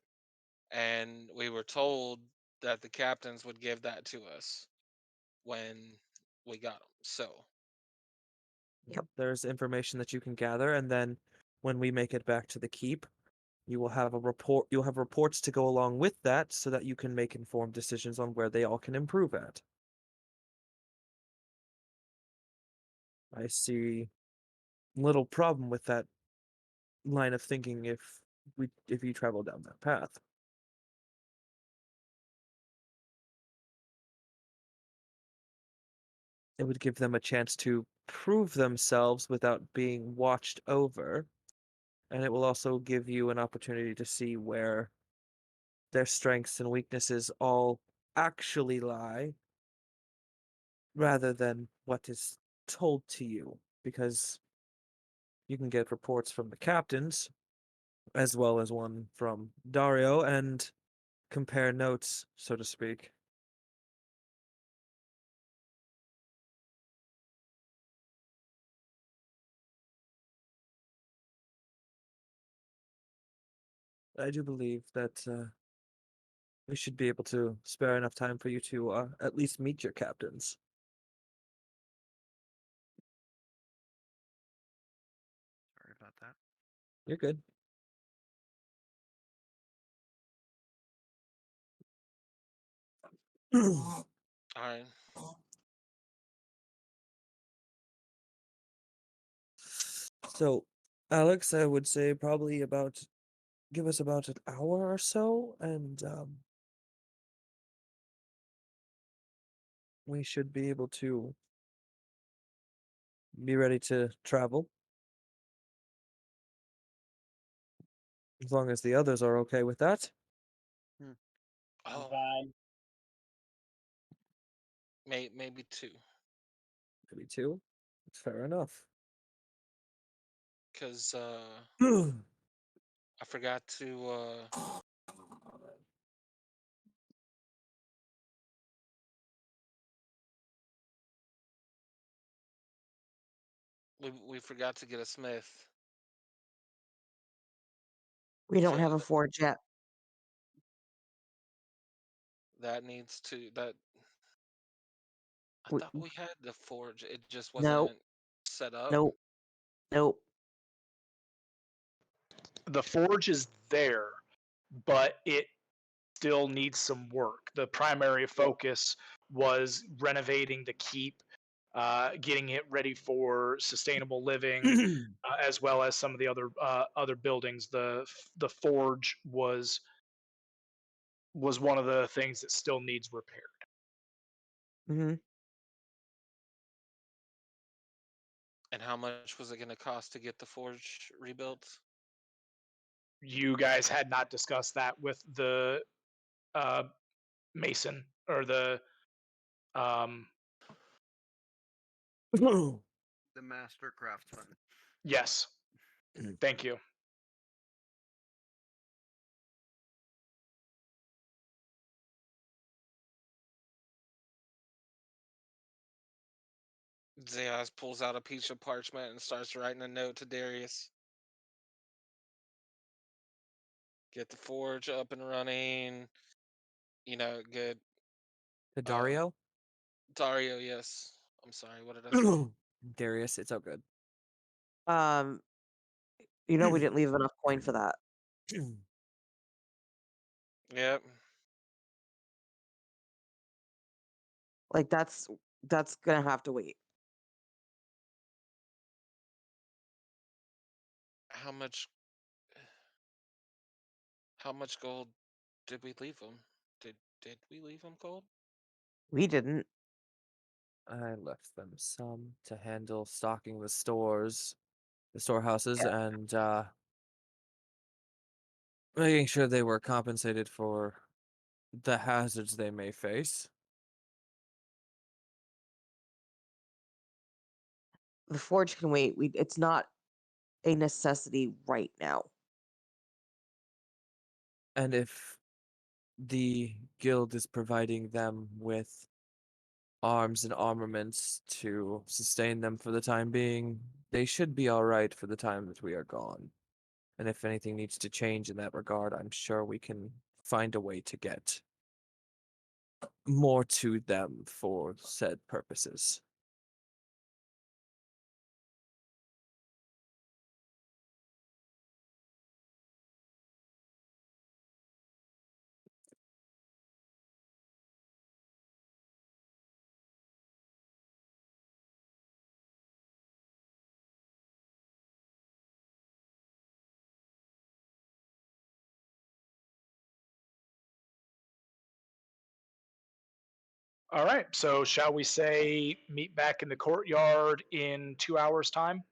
and we were told that the captains would give that to us when we got them. So, Yep. There's information that you can gather, and then when we make it back to the keep, you will have a report. You'll have reports to go along with that, so that you can make informed decisions on where they all can improve at. I see little problem with that line of thinking if you travel down that path. It would give them a chance to prove themselves without being watched over, and it will also give you an opportunity to see where their strengths and weaknesses all actually lie, rather than what is told to you, because you can get reports from the captains as well as one from Dario and compare notes, so to speak. I do believe that we should be able to spare enough time for you to at least meet your captains. Sorry about that. You're good. all right. So, Alex, I would say probably give us about an hour or so, and we should be able to be ready to travel, as long as the others are okay with that. I'm Oh, fine. maybe two, Maybe two. Fair enough. because I forgot to. We forgot to get a smith. We don't So have a forge yet. that needs to that I We- thought we had the forge. It just No, wasn't set up. nope, nope. The forge is there, but it still needs some work. The primary focus was renovating the keep, getting it ready for sustainable living, as well as some of the other buildings. The forge was one of the things that still needs repair. Hmm. And how much was it going to cost to get the forge rebuilt? You guys had not discussed that with the uh, mason or the um, The master craftsman. yes. Thank you. Zayas pulls out a piece of parchment and starts writing a note to Darius. Get the forge up and running. Good. To Dario? Dario, yes. I'm sorry, what did I say? Darius, it's all good. We didn't leave enough coin for that. Yep. Like that's gonna have to wait. How much how much gold did we leave him? Did we leave him gold? We didn't. I left them some to handle stocking the stores, the storehouses, Yeah. and making sure they were compensated for the hazards they may face. The forge can wait. It's not a necessity right now. And if the guild is providing them with arms and armaments to sustain them for the time being, they should be all right for the time that we are gone. And if anything needs to change in that regard, I'm sure we can find a way to get more to them for said purposes. All right. So shall we say meet back in the courtyard in 2 hours' time?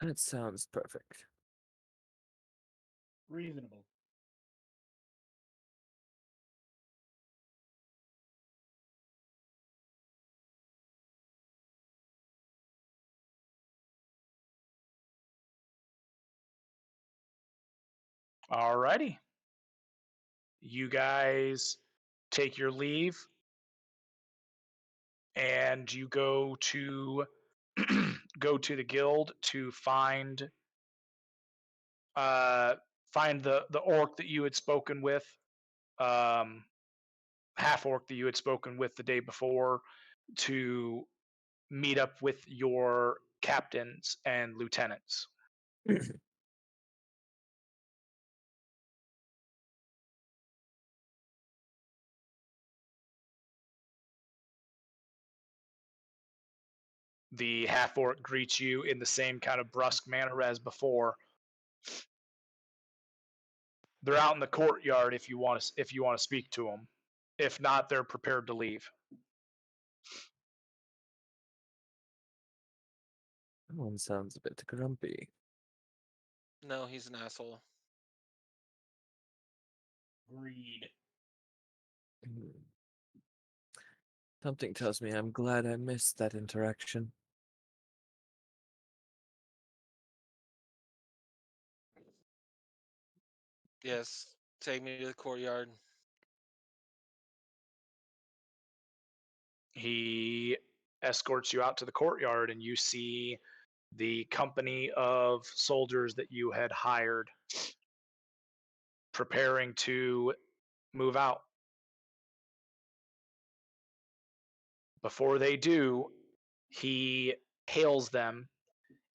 That sounds perfect. Reasonable. All righty. You guys take your leave and you go to go to the guild to uh find the orc that you had spoken with, um half orc that you had spoken with the day before, to meet up with your captains and lieutenants. The half orc greets you in the same kind of brusque manner as before. They're out in the courtyard if you want to speak to them. If not, they're prepared to leave. That one sounds a bit grumpy. No, he's an asshole. Agreed. Hmm. Something tells me I'm glad I missed that interaction. Yes, take me to the courtyard. He escorts you out to the courtyard, and you see the company of soldiers that you had hired preparing to move out. Before they do, he hails them,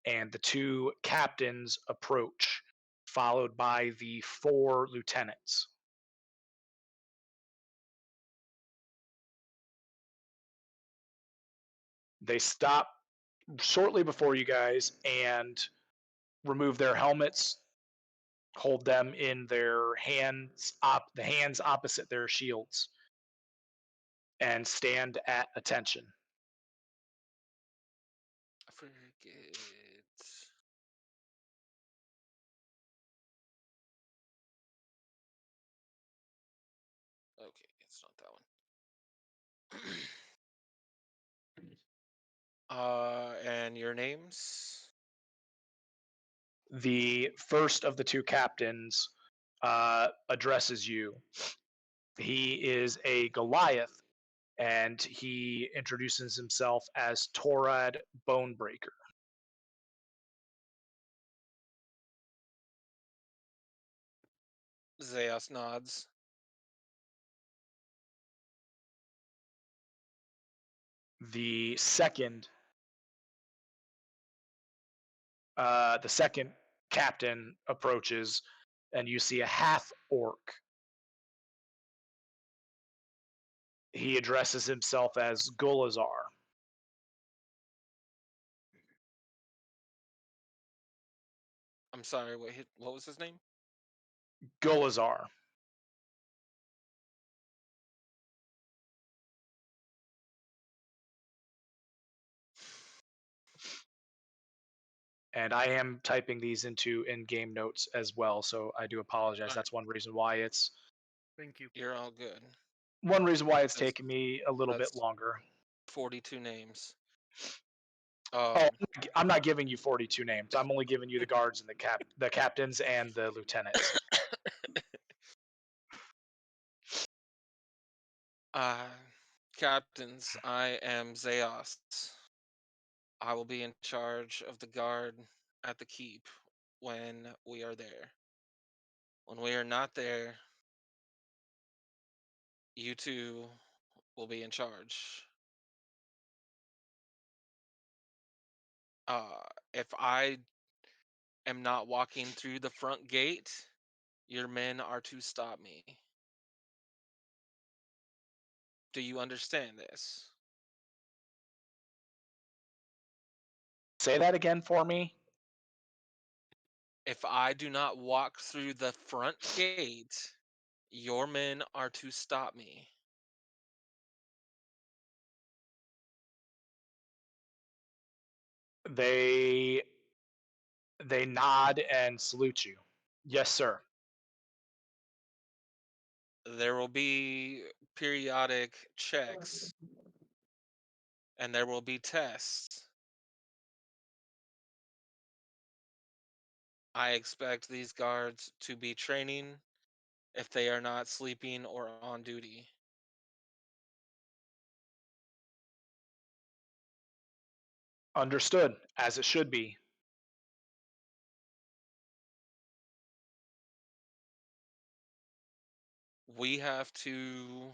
and the two captains approach, followed by the four lieutenants. They stop shortly before you guys and remove their helmets, hold them in their hands, the hands opposite their shields, and stand at attention. Forget. Okay, it's not that one. And your names? The first of the two captains addresses you. He is a Goliath, and he introduces himself as Torad Bonebreaker. Zeus nods. The second captain approaches, and you see a half orc. He addresses himself as Golazar. I'm sorry, what was his name? Golazar. And I am typing these into in-game notes as well, so I do apologize. Alright. That's one reason why it's Thank you. You're all good. It's That's- taking me a little bit that's longer. 42 names. Oh, I'm not giving you 42 names. I'm only giving you the guards and the captains and the lieutenants. Captains, I am Zeus. I will be in charge of the guard at the keep when we are there. When we are not there, you two will be in charge. If I am not walking through the front gate, your men are to stop me. Do you understand this? Say that again for me. If I do not walk through the front gate, your men are to stop me. They nod and salute you. Yes, sir. There will be periodic checks and there will be tests. I expect these guards to be training if they are not sleeping or on duty. Understood, as it should be. We have to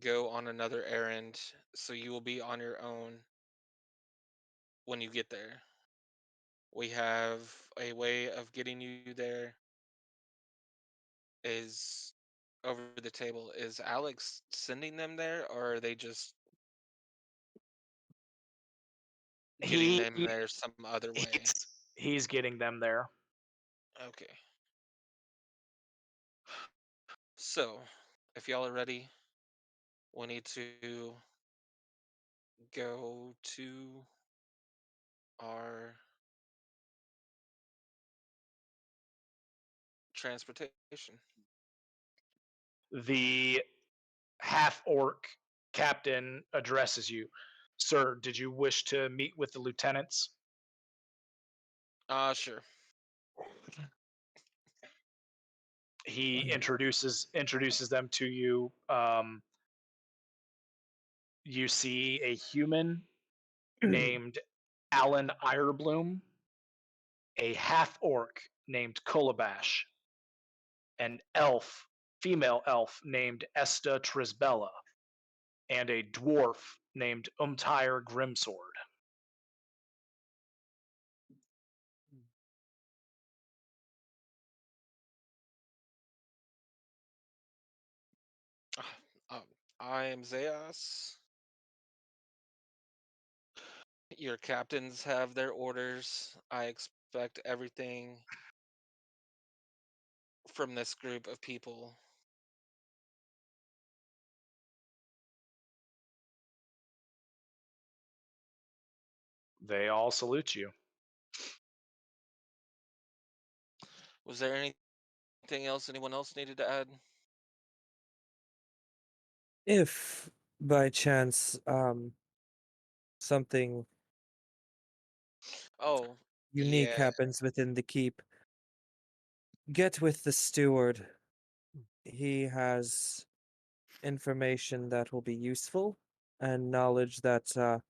go on another errand, so you will be on your own when you get there. We have a way of getting you there is over the table. Is Alex sending them there, or are they just getting them there some other way? He's getting them there. Okay. So, if y'all are ready, we need to go to our transportation. The half orc captain addresses you. Sir, did you wish to meet with the lieutenants? Sure. He introduces them to you. You see a human named Alan Irebloom, a half orc named Kulabash, an elf, female elf named Esta Trisbella, and a dwarf named Umtyre Grimsword. Um, I am Zeus. Your captains have their orders. I expect everything from this group of people. They all salute you. Was there anything else anyone else needed to add? If by chance something Oh, unique yeah. happens within the keep, get with the steward. He has information that will be useful and knowledge that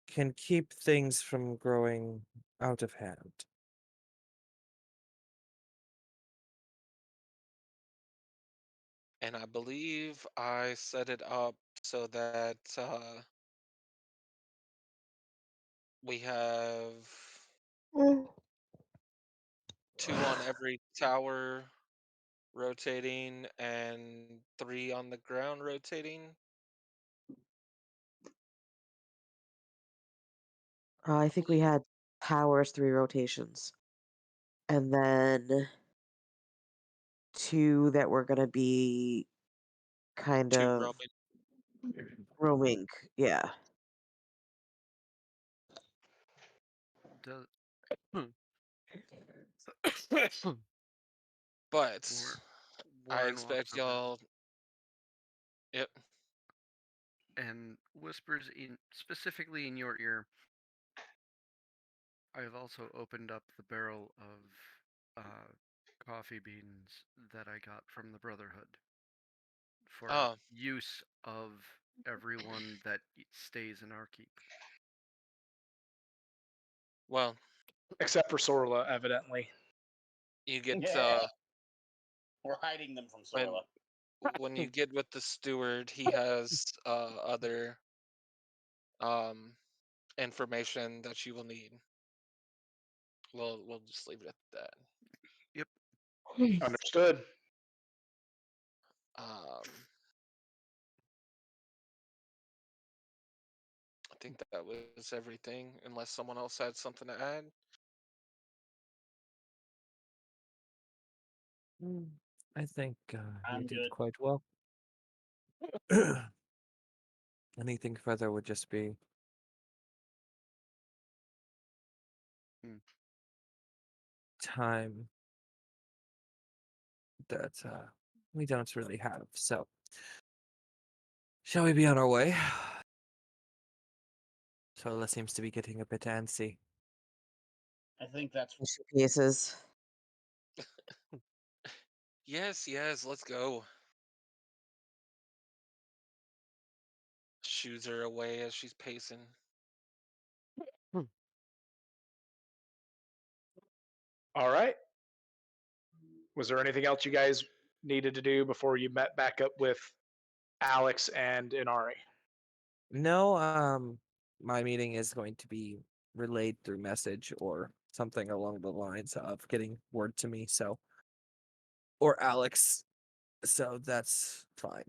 can keep things from growing out of hand. And I believe I set it up so that we have 2 on every tower rotating and 3 on the ground rotating. I think we had towers 3 rotations, and then 2 that were gonna be kind 2 of roaming. roaming. Yeah. Does But I Warren walks expect over y'all. Yep. and whispers in specifically in your ear. I have also opened up the barrel of coffee beans that I got from the Brotherhood for Oh, use of everyone that stays in our keep. well, Except for Sorla, evidently. you get We're hiding them from when Sorla. when you get with the steward, he has other um information that you will need. We'll just leave it at that. Yep. Understood. I think that was everything, unless someone else had something to add. I think you I'm did good. quite well. Anything further would just be Hmm. time that we don't really have. So, shall we be on our way? Sola seems to be getting a bit antsy. I think that's Tissue cases. Yes, let's go. Shoes her away as she's pacing. All right. Was there anything else you guys needed to do before you met back up with Alex and Inari? No, my meeting is going to be relayed through message or something along the lines of getting word to me. So, or Alex. So that's fine.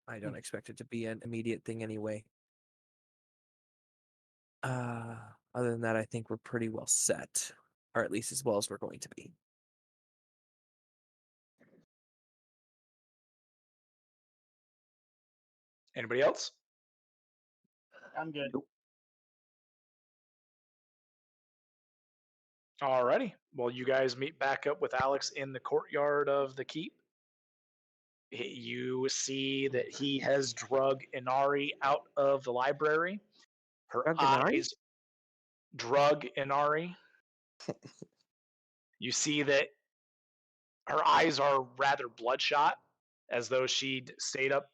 I don't expect it to be an immediate thing anyway. Other than that, I think we're pretty well set, or at least as well as we're going to be. Anybody else? I'm good. Alrighty. Well, you guys meet back up with Alex in the courtyard of the keep. You see that he has drug Inari out of the library. Her Drug Inari? eyes drug Inari. You see that her eyes are rather bloodshot, as though she'd stayed up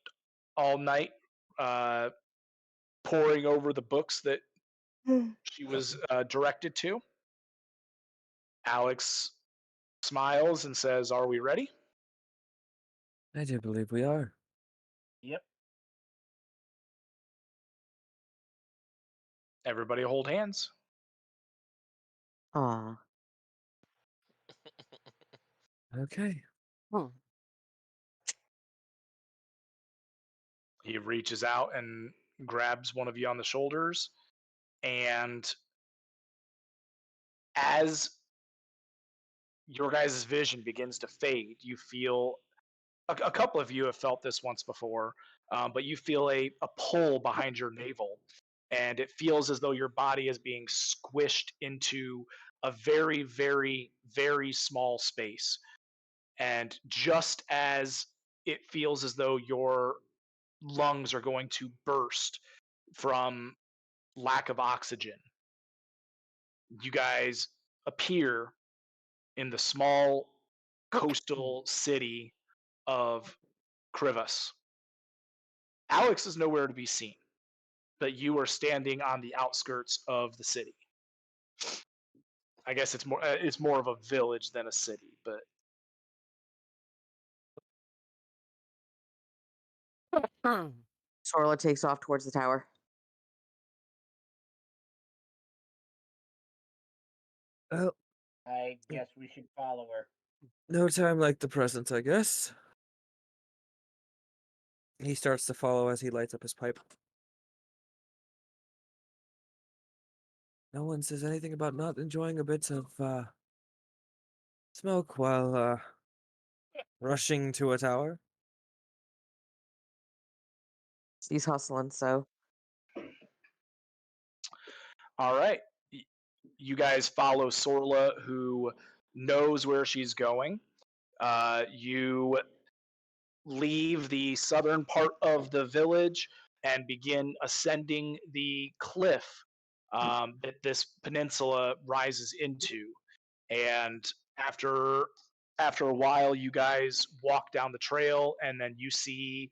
all night uh, poring over the books that she was directed to. Alex smiles and says, "Are we ready?" I do believe we are. Yep. Everybody hold hands. Aw. Okay. He reaches out and grabs one of you on the shoulders, and as your guys' vision begins to fade, you feel a couple of you have felt this once before, but you feel a pull behind your navel, and it feels as though your body is being squished into a very, very, very small space. And just as it feels as though your lungs are going to burst from lack of oxygen, you guys appear in the small coastal city of Krivas. Alex is nowhere to be seen, but you are standing on the outskirts of the city. I guess it's more of a village than a city, but Sorla takes off towards the tower. Well, I guess we should follow her. no time like the present, I guess. He starts to follow as he lights up his pipe. No one says anything about not enjoying a bit of smoke while rushing to a tower. He's hustling, so all right. You guys follow Sorla, who knows where she's going. You leave the southern part of the village and begin ascending the cliff that this peninsula rises into. And after a while, you guys walk down the trail, and then you see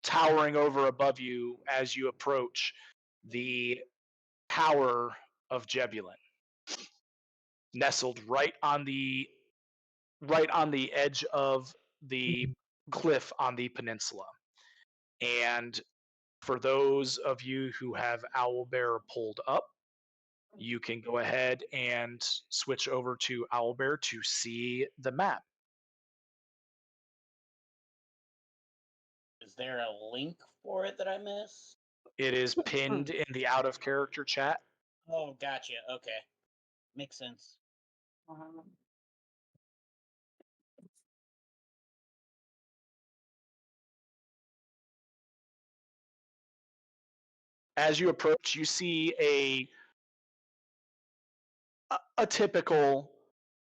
towering over above you as you approach the Tower of Jebulin, nestled right on the edge of the cliff on the peninsula. And for those of you who have Owlbear pulled up, you can go ahead and switch over to Owlbear to see the map. Is there a link for it that I missed? It is pinned in the out of character chat. Oh, gotcha. Okay. Makes sense. As you approach, you see a typical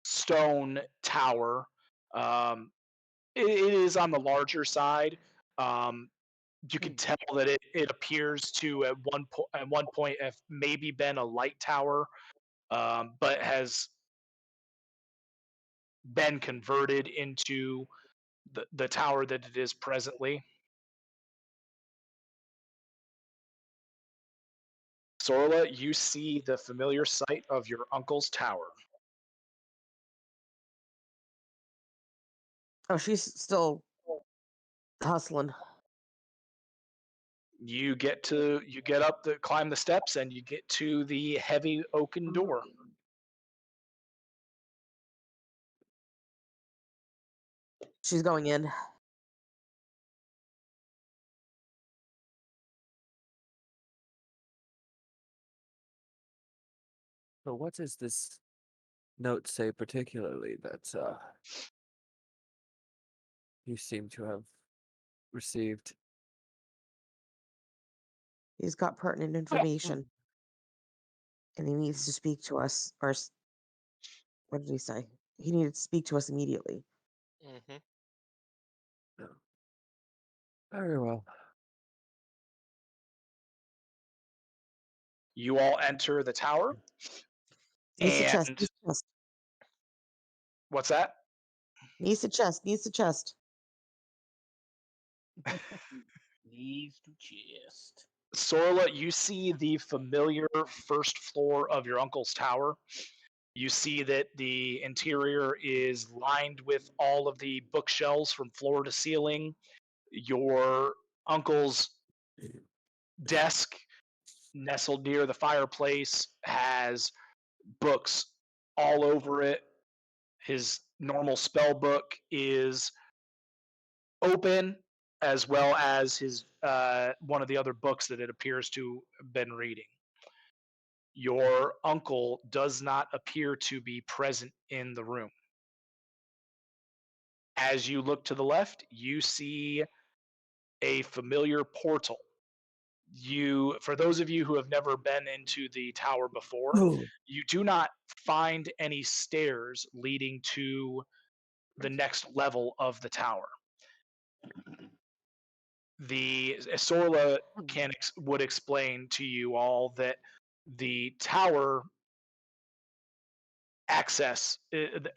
stone tower. It is on the larger side. You can tell that it appears to at one point have maybe been a light tower, but has been converted into the tower that it is presently. Sorla, you see the familiar sight of your uncle's tower. oh, she's still hustling. You get up climb the steps, and you get to the heavy oaken door. She's going in. So what does this note say particularly that you seem to have received? He's got pertinent information, and he needs to speak to us. What did he say? He needed to speak to us immediately. Mm-hmm. Very well. You all enter the tower. Needs the chest. And Needs the chest. what's that? Needs the chest. Needs the chest. Needs to chest. Sorla, you see the familiar first floor of your uncle's tower. You see that the interior is lined with all of the bookshelves from floor to ceiling. Your uncle's desk nestled near the fireplace, has books all over it. His normal spell book is open, as well as his one of the other books that it appears to have been reading. Your uncle does not appear to be present in the room. As you look to the left, you see a familiar portal. For those of you who have never been into the tower before, you do not find any stairs leading to the next level of the tower. The Sorla would explain to you all that the tower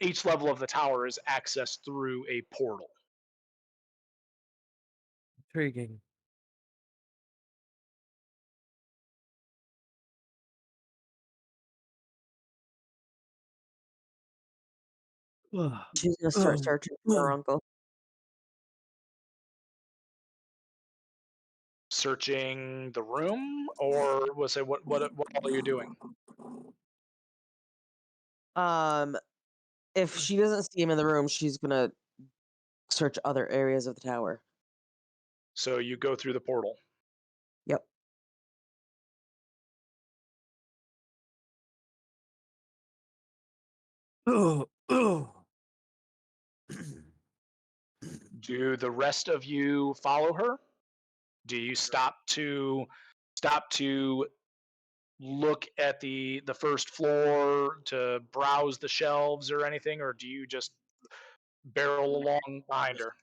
each level of the tower is accessed through a portal. Intriguing. She's gonna start searching for her uncle. Searching the room, or was it what all are you doing? If she doesn't see him in the room, she's gonna search other areas of the tower. So you go through the portal. Yep. Do the rest of you follow her? Do you stop to look at the first floor to browse the shelves or anything, or do you just barrel along behind her?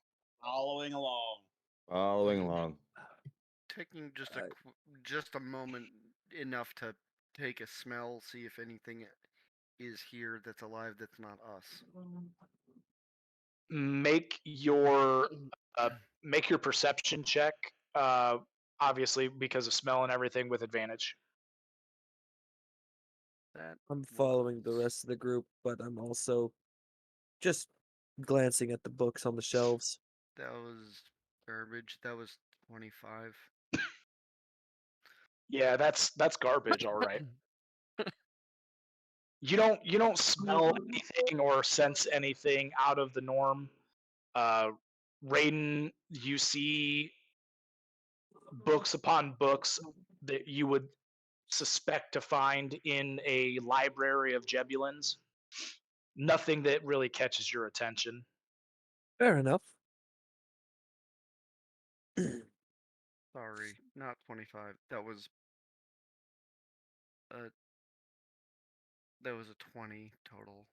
Following along. Following along. Taking just a moment enough to take a smell, see if anything is here that's alive that's not us. Make your perception check. Obviously, because of smell and everything, with advantage. That I'm following the rest of the group, but I'm also just glancing at the books on the shelves. That was garbage. That was 25. Yeah, that's garbage. All right. You don't smell anything or sense anything out of the norm. Raiden, you see books upon books that you would suspect to find in a library of Jebulins. Nothing that really catches your attention. Fair enough. Sorry, not 25. That was a 20 total.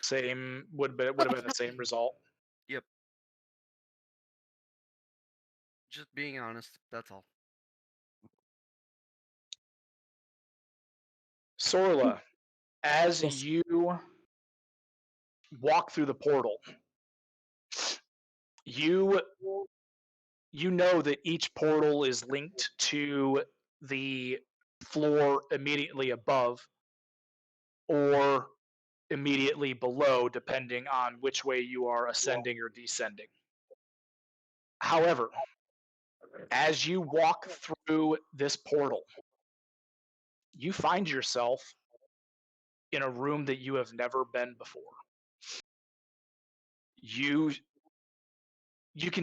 Same would have been the same result. Yep. Just being honest, that's all. Sorla, as Yes. you walk through the portal, you know that each portal is linked to the floor immediately above or immediately below, depending on which way you are ascending or descending. However, as you walk through this portal, you find yourself in a room that you have never been before. You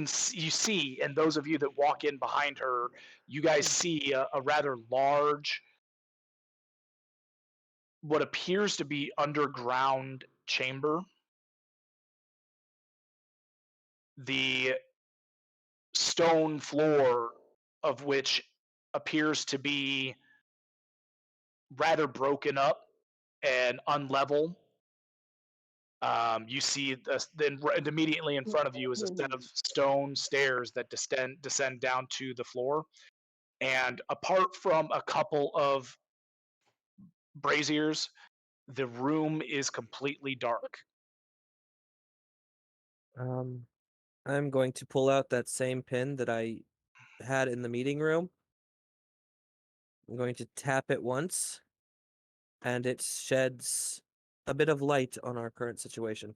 see, and those of you that walk in behind her, you guys see a rather large, what appears to be underground chamber. The stone floor of which appears to be rather broken up and unlevel. You see then immediately in front of you is a set of stone stairs that descend down to the floor. And apart from a couple of braziers, the room is completely dark. I'm going to pull out that same pin that I had in the meeting room. I'm going to tap it once, and it sheds a bit of light on our current situation.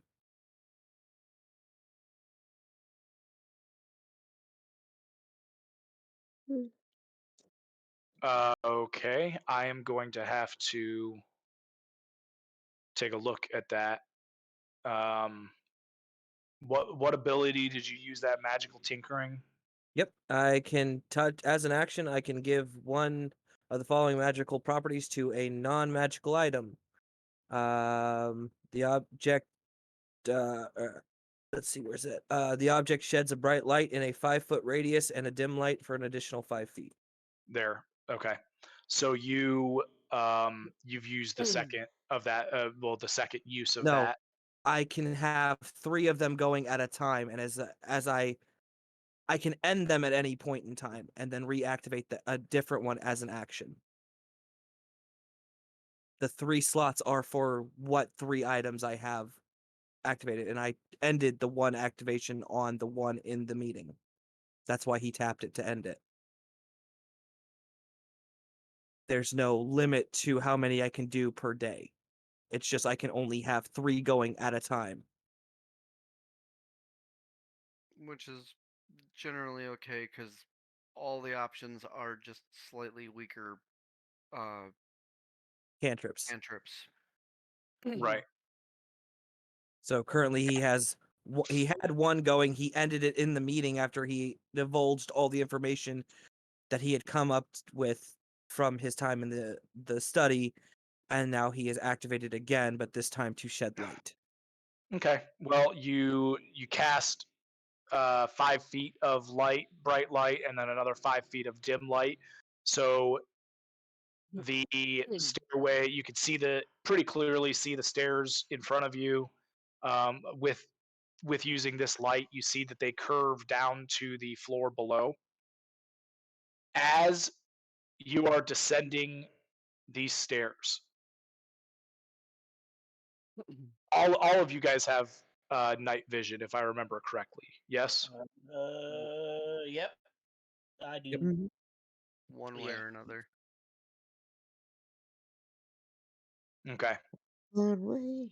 Okay, I am going to have to take a look at that. Um, what ability did you use that magical tinkering? Yep, I can touch as an action. I can give one of the following magical properties to a non-magical item. The object. Let's see, where's it? The object sheds a bright light in a 5-foot radius and a dim light for an additional 5 feet. There. Okay. So you've used the second of that. Well, the second use of No, that. I can have 3 of them going at a time, and as I can end them at any point in time, and then reactivate a different one as an action. The 3 slots are for what 3 items I have activated, and I ended the one activation on the one in the meeting. That's why he tapped it to end it. There's no limit to how many I can do per day. It's just I can only have 3 going at a time. Which is generally okay because all the options are just slightly weaker Cantrips. cantrips. Right. So currently he had one going. He ended it in the meeting after he divulged all the information that he had come up with from his time in the study, and now he is activated again, but this time to shed light. Okay. Well, you cast 5 feet of light, bright light, and then another 5 feet of dim light. So the stairway, you could see pretty clearly see the stairs in front of you. With using this light, you see that they curve down to the floor below. As you are descending these stairs, all of you guys have night vision, if I remember correctly. Yes. Yep. I do. Yep. One way Yeah. or another. Okay. One way.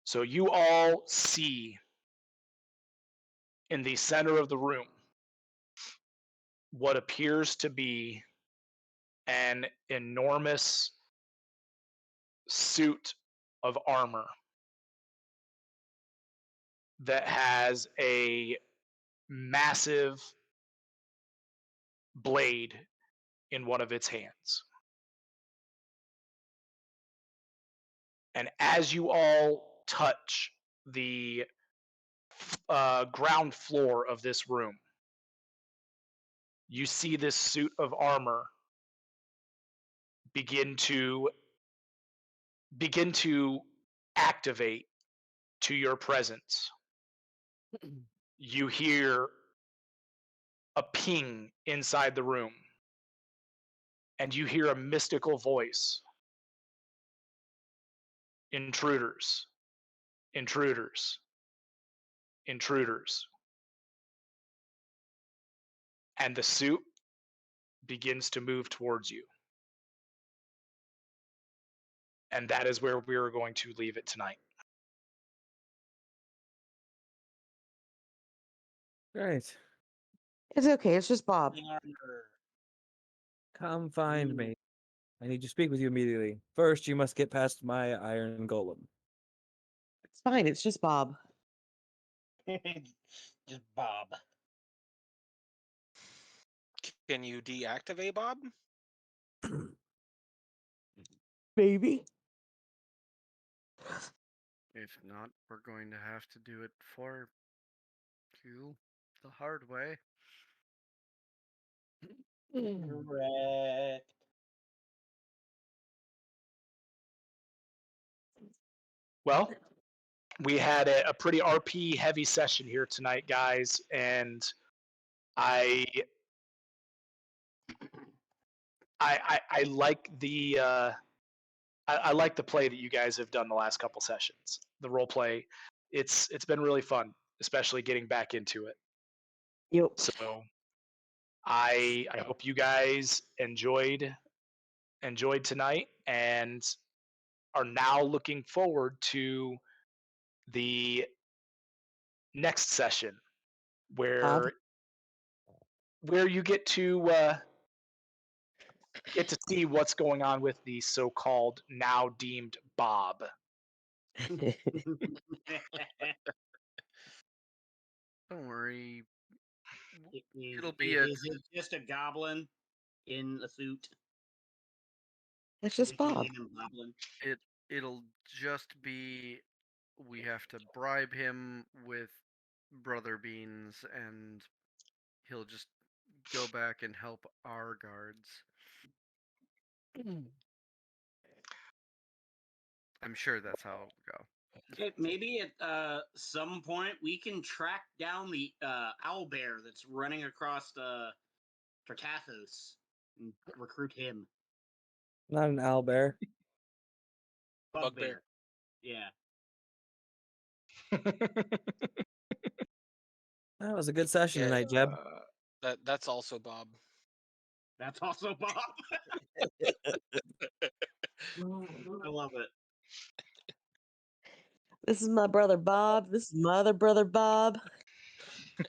So you all see in the center of the room what appears to be an enormous suit of armor that has a massive blade in one of its hands. And as you all touch the ground floor of this room, you see this suit of armor begin to activate to your presence. You hear a ping inside the room, and you hear a mystical voice. Intruders, intruders, intruders. And the suit begins to move towards you. And that is where we are going to leave it tonight. Right. It's okay. It's just Bob. Come find Ooh. me. I need to speak with you immediately. First, you must get past my iron golem. It's fine. It's just Bob. Just Bob. Can you deactivate Bob? Baby. If not, we're going to have to do it for you the hard way. Correct. Well, we had a pretty RP heavy session here tonight, guys, and I like I like the play that you guys have done the last couple sessions. The role play, it's been really fun, especially getting back into it. Yep. So I hope you guys enjoyed tonight and are now looking forward to the next session where you get to see what's going on with the so-called now deemed Bob. Don't worry. It'll Is be a it just a goblin in a suit? It's just AKA Bob. an goblin. it'll just be we have to bribe him with brother beans and he'll just go back and help our guards. I'm sure that's how it'll go. Maybe at some point we can track down the owlbear that's running across Tartathos and recruit him. Not an owlbear. Bugbear. Yeah. That was a good session Yeah. tonight, Jeb. That's also Bob. That's also Bob. I love it. This is my brother Bob. This is my other brother Bob.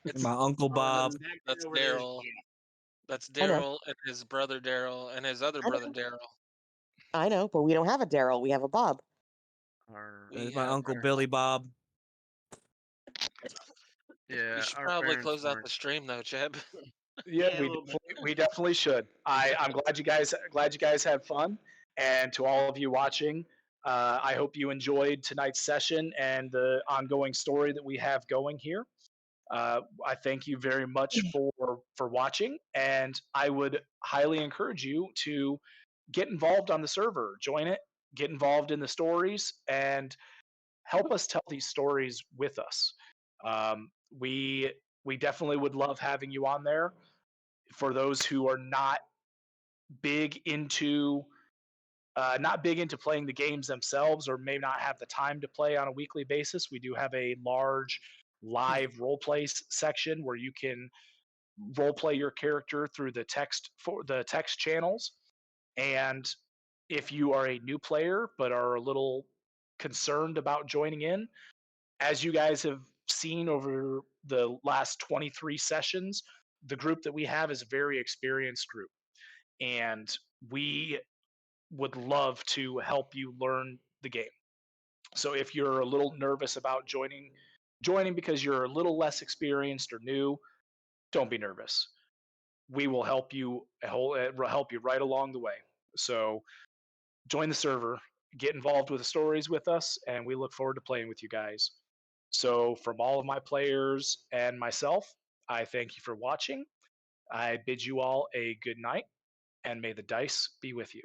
It's My Uncle Bob. that's Over there, Daryl. yeah. That's I know. Daryl and his brother Daryl and his other I brother know. Daryl. I know, but we don't have a Daryl. We have a Bob. We There's my have Uncle our- Billy Bob. Yeah, We should our probably parents close out weren't. the stream though, Jeb. Yeah, Yeah, a little bit. we definitely should. I'm glad you guys had fun, and to all of you watching, I hope you enjoyed tonight's session and the ongoing story that we have going here. I thank you very much for watching, and I would highly encourage you to get involved on the server, join it, get involved in the stories, and help us tell these stories with us. We definitely would love having you on there. For those who are big into not big into playing the games themselves or may not have the time to play on a weekly basis, we do have a large live role play section where you can role play your character through the text channels. And if you are a new player but are a little concerned about joining in, as you guys have seen over the last 23 sessions, the group that we have is a very experienced group. And we would love to help you learn the game. So if you're a little nervous about joining because you're a little less experienced or new, don't be nervous. We will help you right along the way. So join the server, get involved with the stories with us, and we look forward to playing with you guys. So from all of my players and myself, I thank you for watching. I bid you all a good night, and may the dice be with you.